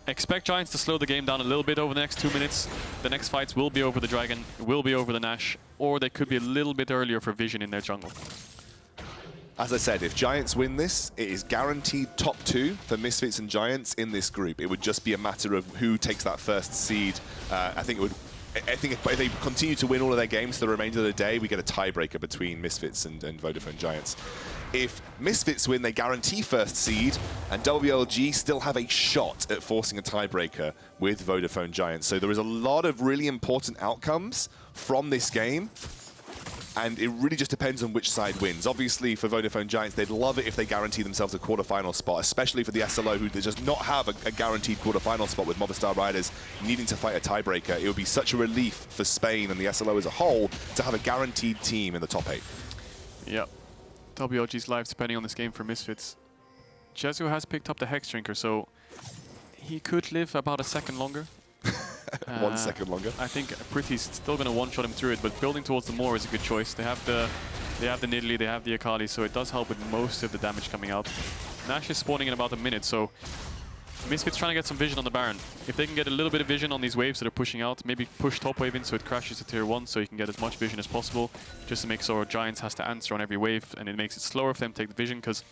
S2: expect Giants to slow the game down a little bit over the next 2 minutes. The next fights will be over the Dragon, will be over the Nash, or they could be a little bit earlier for Vision in their jungle.
S1: As I said, if Giants win this, it is guaranteed top 2 for Misfits and Giants in this group. It would just be a matter of who takes that first seed. I think if they continue to win all of their games for the remainder of the day, we get a tiebreaker between Misfits and Vodafone Giants. If Misfits win, they guarantee first seed, and WLG still have a shot at forcing a tiebreaker with Vodafone Giants. So there is a lot of really important outcomes from this game. And it really just depends on which side wins. Obviously, for Vodafone Giants, they'd love it if they guarantee themselves a quarterfinal spot, especially for the SLO, who does not have a guaranteed quarterfinal spot with Movistar Riders needing to fight a tiebreaker. It would be such a relief for Spain and the SLO as a whole to have a guaranteed team in the top 8.
S2: Yep. WLG's lives depending on this game for Misfits. Jezu has picked up the Hex Drinker, so he could live about a second longer.
S1: 1 second longer.
S2: I think Pretty's still going to one-shot him through it, but building towards the Moor is a good choice. They have the Nidalee, they have the Akali, so it does help with most of the damage coming out. Nash is spawning in about a minute, so Misfits trying to get some vision on the Baron. If they can get a little bit of vision on these waves that are pushing out, maybe push top wave in so it crashes to tier 1 so you can get as much vision as possible, just to make sure Giants has to answer on every wave, and it makes it slower for them to take the vision, because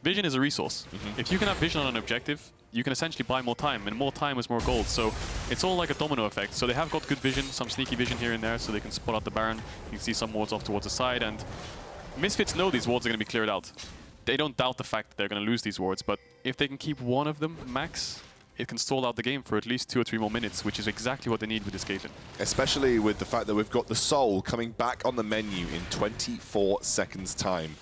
S2: vision is a resource. If you can have vision on an objective, you can essentially buy more time, and more time is more gold. So it's all like a domino effect. So they have got good vision, some sneaky vision here and there, so they can spot out the Baron. You can see some wards off towards the side, and Misfits know these wards are going to be cleared out. They don't doubt the fact that they're going to lose these wards, but if they can keep one of them max, it can stall out the game for at least 2 or 3 more minutes, which is exactly what they need with this Caitlyn. Especially with the fact that we've got the Soul coming back on the menu in 24 seconds time.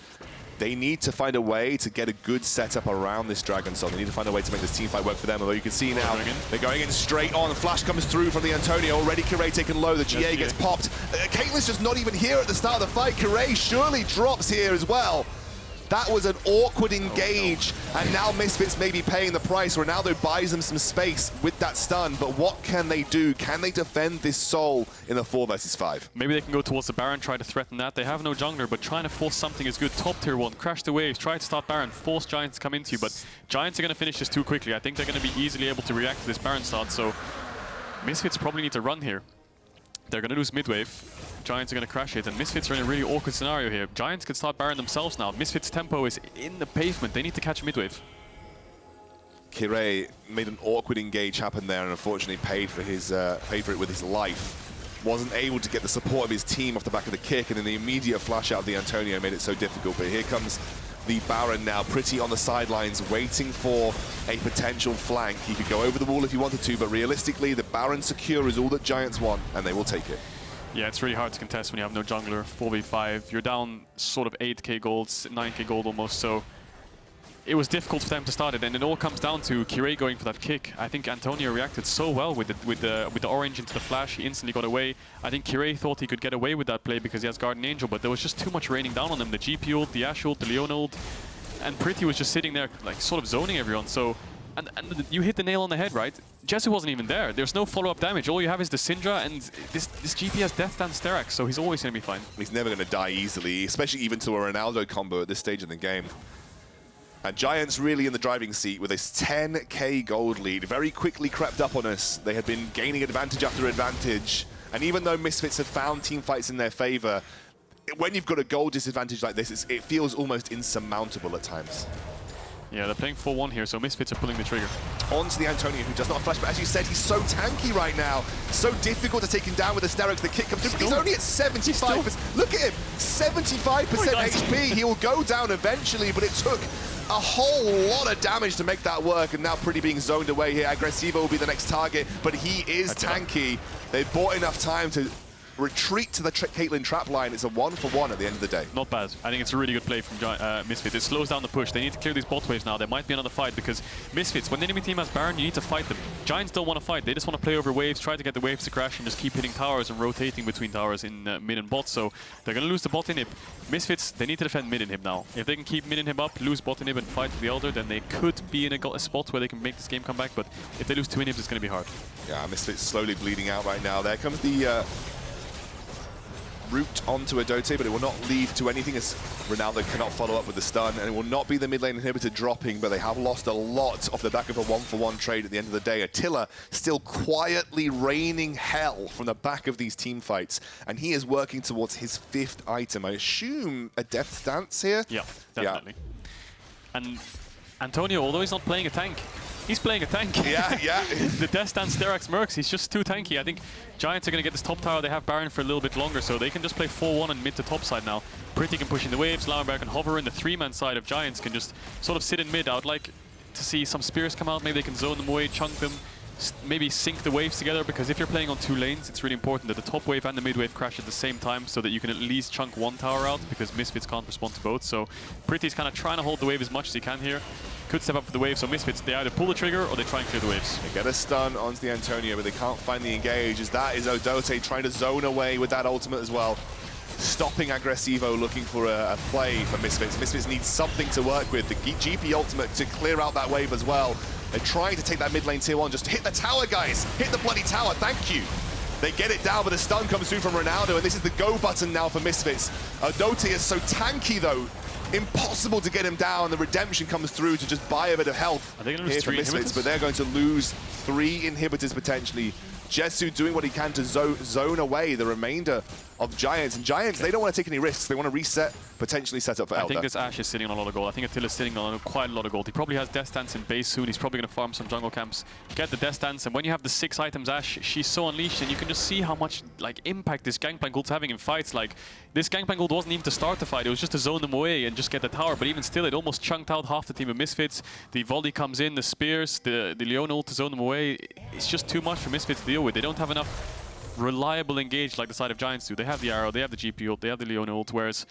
S2: They need to find a way to get a good setup around this Dragon Soul. They need to find a way to make this teamfight work for them. Although you can see now, they're going in straight on. The flash comes through from the Antonio. Already Kirei taken low. The GA gets popped. Caitlyn's just not even here at the start of the fight. Kirei surely drops here as well.
S1: That was an awkward engage, and now Misfits may be paying the price. Ronaldo buys them some space with that stun, but what can they do? Can they defend this Soul in a 4 versus 5?
S2: Maybe they can go towards the Baron, try to threaten that. They have no jungler, but trying to force something is good. Top tier 1, crash the waves, try to start Baron, force Giants to come into you, but Giants are going to finish this too quickly. I think they're going to be easily able to react to this Baron start, so Misfits probably need to run here. They're going to lose mid-wave. Giants are going to crash it, and Misfits are in a really awkward scenario here. Giants can start Baron themselves now. Misfits' tempo is in the pavement. They need to catch mid-wave.
S1: Kirei made an awkward engage happen there and unfortunately paid for it with his life. Wasn't able to get the support of his team off the back of the kick, and then the immediate flash out of the Antonio made it so difficult. But here comes the Baron now, pretty on the sidelines, waiting for a potential flank. He could go over the wall if he wanted to, but realistically, the Baron secure is all that Giants want, and they will take it.
S2: Yeah, it's really hard to contest when you have no jungler. 4v5, you're down sort of 8k gold, 9k gold almost, so it was difficult for them to start it, and it all comes down to Kirei going for that kick. I think Antonio reacted so well with the orange into the flash. He instantly got away. I think Kirei thought he could get away with that play because he has Guardian Angel, but there was just too much raining down on him. The GP ult, the Ashe ult, the Leona ult, and Pretty was just sitting there like sort of zoning everyone. So, and you hit the nail on the head, right? Jezu wasn't even there. There's no follow-up damage. All you have is the Syndra, and this GP has Death Dance Sterak's, so he's always going to be fine.
S1: He's never going to die easily, especially even to a Ronaldo combo at this stage in the game. And Giants really in the driving seat with this 10k gold lead. Very quickly crept up on us. They had been gaining advantage after advantage. And even though Misfits have found team fights in their favor, when you've got a gold disadvantage like this, it feels almost insurmountable at times.
S2: Yeah, they're playing 4-1 here, so Misfits are pulling the trigger.
S1: Onto the Antonio, who does not flash, but as you said, he's so tanky right now. So difficult to take him down with the Sterak's. The kick comes through. He's only at 75%. Look at him, 75% HP. He will go down eventually, but it took a whole lot of damage to make that work, and now Pretty being zoned away here. Agresivoo will be the next target, but he is tanky. They've bought enough time to retreat to the Caitlyn trap line. It's a 1-for-1 at the end of the day.
S2: Not bad. I think it's a really good play from Misfits. It slows down the push. They need to clear these bot waves now. There might be another fight because Misfits, when the enemy team has Baron, you need to fight them. Giants don't want to fight. They just want to play over waves, try to get the waves to crash, and just keep hitting towers and rotating between towers in mid and bot. So they're going to lose the bot inhib. Misfits, they need to defend mid inhib now. If they can keep mid inhib up, lose bot inhib, and fight with the Elder, then they could be in a spot where they can make this game come back. But if they lose 2 inhibs, it's going to be hard.
S1: Yeah, Misfits slowly bleeding out right now. There comes the route onto Erdote, but it will not lead to anything as Ronaldo cannot follow up with the stun, and it will not be the mid lane inhibitor dropping, but they have lost a lot off the back of a 1-for-1 trade at the end of the day. Attila still quietly raining hell from the back of these team fights, and he is working towards his 5th item. I assume a Death Dance here?
S2: Yeah, definitely. Yeah. And Antonio, although he's not playing a tank, he's playing a tank.
S1: Yeah, yeah.
S2: The Death Dance Sterak's Mercs, he's just too tanky. I think Giants are going to get this top tower. They have Baron for a little bit longer, so they can just play 4-1 and mid to top side now. Pretty can push in the waves, Lamabear can hover in. The 3-man side of Giants can just sort of sit in mid. I would like to see some spears come out. Maybe they can zone them away, chunk them, maybe sync the waves together, because if you're playing on 2 lanes, it's really important that the top wave and the mid wave crash at the same time so that you can at least chunk 1 tower out, because Misfits can't respond to both. So Pretty's kind of trying to hold the wave as much as he can here. Could step up for the wave, so Misfits, they either pull the trigger or they try and clear the waves.
S1: They get a stun onto the Antonio, but they can't find the engage, as that is Erdote trying to zone away with that ultimate as well. Stopping Agresivoo, looking for a play for Misfits. Misfits need something to work with. The GP ultimate to clear out that wave as well. They're trying to take that mid lane tier 1. Just hit the tower, guys. Hit the bloody tower. Thank you. They get it down, but the stun comes through from Ronaldo, and this is the go button now for Misfits. Erdote is so tanky, though. Impossible to get him down. The redemption comes through to just buy a bit of health
S2: here
S1: for Misfits, but they're going to lose 3 inhibitors potentially. Jezu doing what he can to zone away the remainder of Giants. And Giants, they don't want to take any risks. They want to reset, potentially set up for Elder.
S2: I think this Ashe is sitting on a lot of gold. I think Attila's sitting on quite a lot of gold. He probably has Death Dance in base soon. He's probably going to farm some jungle camps, get the Death Dance, and when you have the 6 items Ashe, she's so unleashed, and you can just see how much impact this Gangplank ult's having in fights. Like, this Gangplank ult wasn't even to start the fight, it was just to zone them away and just get the tower, but even still, it almost chunked out half the team of Misfits. The volley comes in, the spears, the Leona ult to zone them away. It's just too much for Misfits to deal with. They don't have enough reliable engage like the side of Giants do. They have the arrow, they have the GP ult, they have the Leona ult, whereas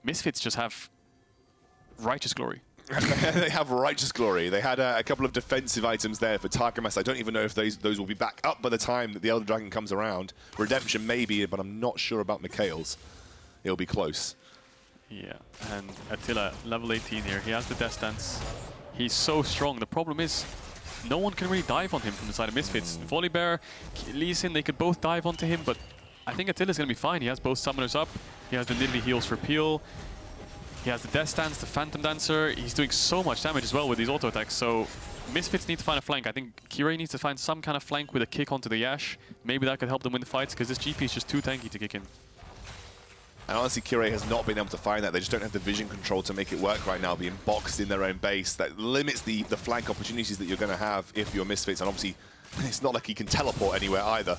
S2: Misfits just have Righteous Glory.
S1: They have Righteous Glory. They had a couple of defensive items there for Targamas. I don't even know if those will be back up by the time that the Elder Dragon comes around. Redemption maybe, but I'm not sure about Mikhail's. It'll be close.
S2: Yeah, and Attila, level 18 here. He has the death stance. He's so strong. The problem is, no one can really dive on him from the side of Misfits. Volibear, Lee Sin, they could both dive onto him, but I think Attila's going to be fine. He has both summoners up. He has the Nidalee heals for Peel. He has the death stance, the Phantom Dancer. He's doing so much damage as well with these auto attacks. So Misfits need to find a flank. I think Kirei needs to find some kind of flank with a kick onto the Ashe. Maybe that could help them win the fights, because this GP is just too tanky to kick in.
S1: And honestly, Kirei has not been able to find that. They just don't have the vision control to make it work right now, being boxed in their own base. That limits the flank opportunities that you're going to have if you're Misfits. And obviously, it's not like he can teleport anywhere either.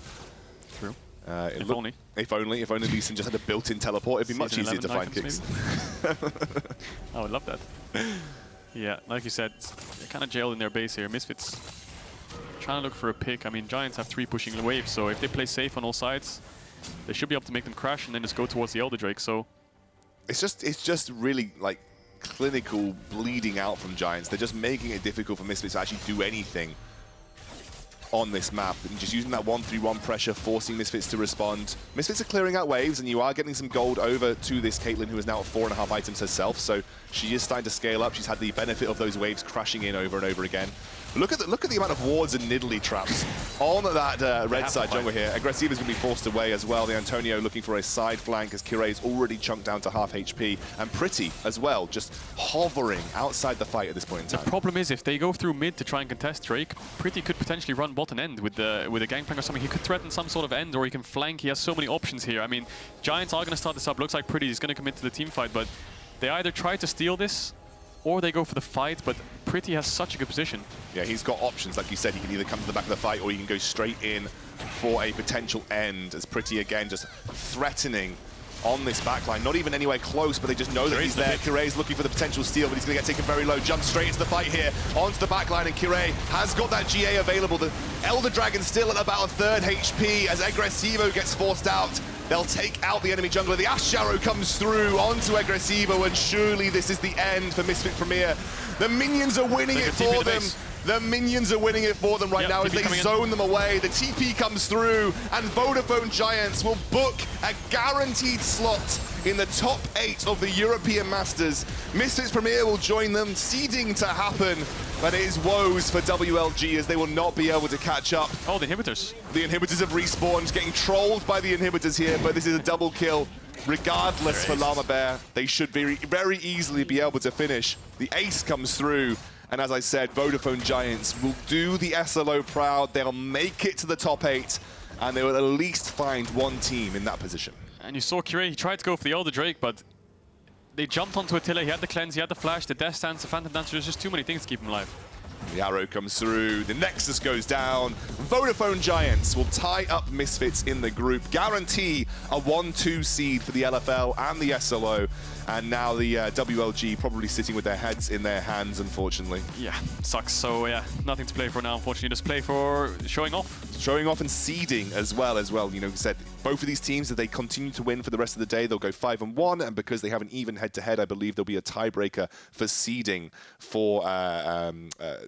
S2: True.
S1: If only Lee Sin just had a built-in teleport, it'd be much easier to find kicks.
S2: I would love that. Yeah, like you said, they're kind of jailed in their base here. Misfits trying to look for a pick. I mean, Giants have 3 pushing waves, so if they play safe on all sides, they should be able to make them crash and then just go towards the Elder Drake. So
S1: it's just really like clinical bleeding out from Giants. They're just making it difficult for Misfits to actually do anything on this map, and just using that 1-3-1 pressure, forcing Misfits to respond. Misfits are clearing out waves, and you are getting some gold over to this Caitlyn, who is now at 4.5 items herself, so she is starting to scale up. She's had the benefit of those waves crashing in over and over again. Look at the amount of wards and Nidalee traps on that red side jungle here. Agresivoo is going to be forced away as well. The Antonio looking for a side flank as Kirei is already chunked down to half HP. And Pretty as well, just hovering outside the fight at this point in time.
S2: The problem is, if they go through mid to try and contest Drake, Pretty could potentially run bot and end with a Gangplank or something. He could threaten some sort of end, or he can flank. He has so many options here. I mean, Giants are going to start this up. Looks like Pretty is going to commit to the team fight, but they either try to steal this or they go for the fight, but Pretty has such a good position. Yeah,
S1: he's got options. Like you said, he can either come to the back of the fight or he can go straight in for a potential end, as Pretty again just threatening on this backline. Not even anywhere close, but they just know that he's there. Kirei's looking for the potential steal, but he's going to get taken very low. Jumps straight into the fight here, onto the backline, and Kirei has got that GA available. The Elder Dragon still at about a 3rd HP as Agresivoo gets forced out. They'll take out the enemy jungler. The Ashe Arrow comes through onto Agresivoo, and surely this is the end for Misfits Premier. The minions are winning it for them. The minions are winning it for them right now as they zone them away. The TP comes through, and Vodafone Giants will book a guaranteed slot in the top 8 of the European Masters. Misfits Premier will join them, seeding to happen, but it is woes for WLG as they will not be able to catch up.
S2: Oh, the inhibitors.
S1: The inhibitors have respawned, getting trolled by the inhibitors here, but this is a double kill. Regardless for Lamabear, they should very easily be able to finish. The ace comes through, and as I said, Vodafone Giants will do the SLO proud. They'll make it to the top 8, and they will at least find one team in that position.
S2: And you saw Kirei, he tried to go for the Elder Drake, but they jumped onto Attila. He had the cleanse, he had the flash, the death stance, the Phantom Dancer. There's just too many things to keep him alive.
S1: The arrow comes through, the Nexus goes down. Vodafone Giants will tie up Misfits in the group, guarantee a 1-2 seed for the LFL and the SLO. And now the WLG probably sitting with their heads in their hands, unfortunately.
S2: Yeah, sucks. So yeah, nothing to play for now, unfortunately. Just play for showing off.
S1: Showing off and seeding as well. You know, said both of these teams, if they continue to win for the rest of the day, they'll go 5-1. And because they have an even head-to-head, I believe there'll be a tiebreaker for seeding for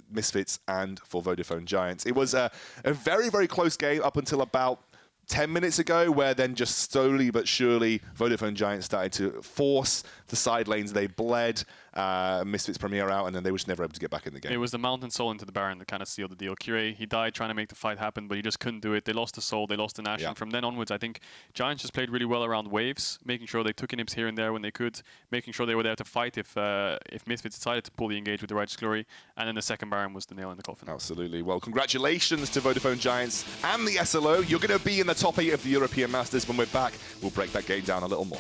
S1: Misfits and for Vodafone Giants. It was a very, very close game up until about 10 minutes ago, where then just slowly but surely Vodafone Giants started to force the side lanes. They bled Misfits Premier out, and then they were just never able to get back in the game.
S2: It was the Mountain Soul into the Baron that kind of sealed the deal. Kirei, he died trying to make the fight happen, but he just couldn't do it. They lost the Soul, they lost the Nash, and from then onwards, I think Giants just played really well around waves, making sure they took inhibs here and there when they could, making sure they were there to fight if Misfits decided to pull the engage with the Righteous Glory, and then the second Baron was the nail in the coffin.
S1: Absolutely. Well, congratulations to Vodafone Giants and the SLO. You're going to be in the top 8 of the European Masters. When we're back, we'll break that game down a little more.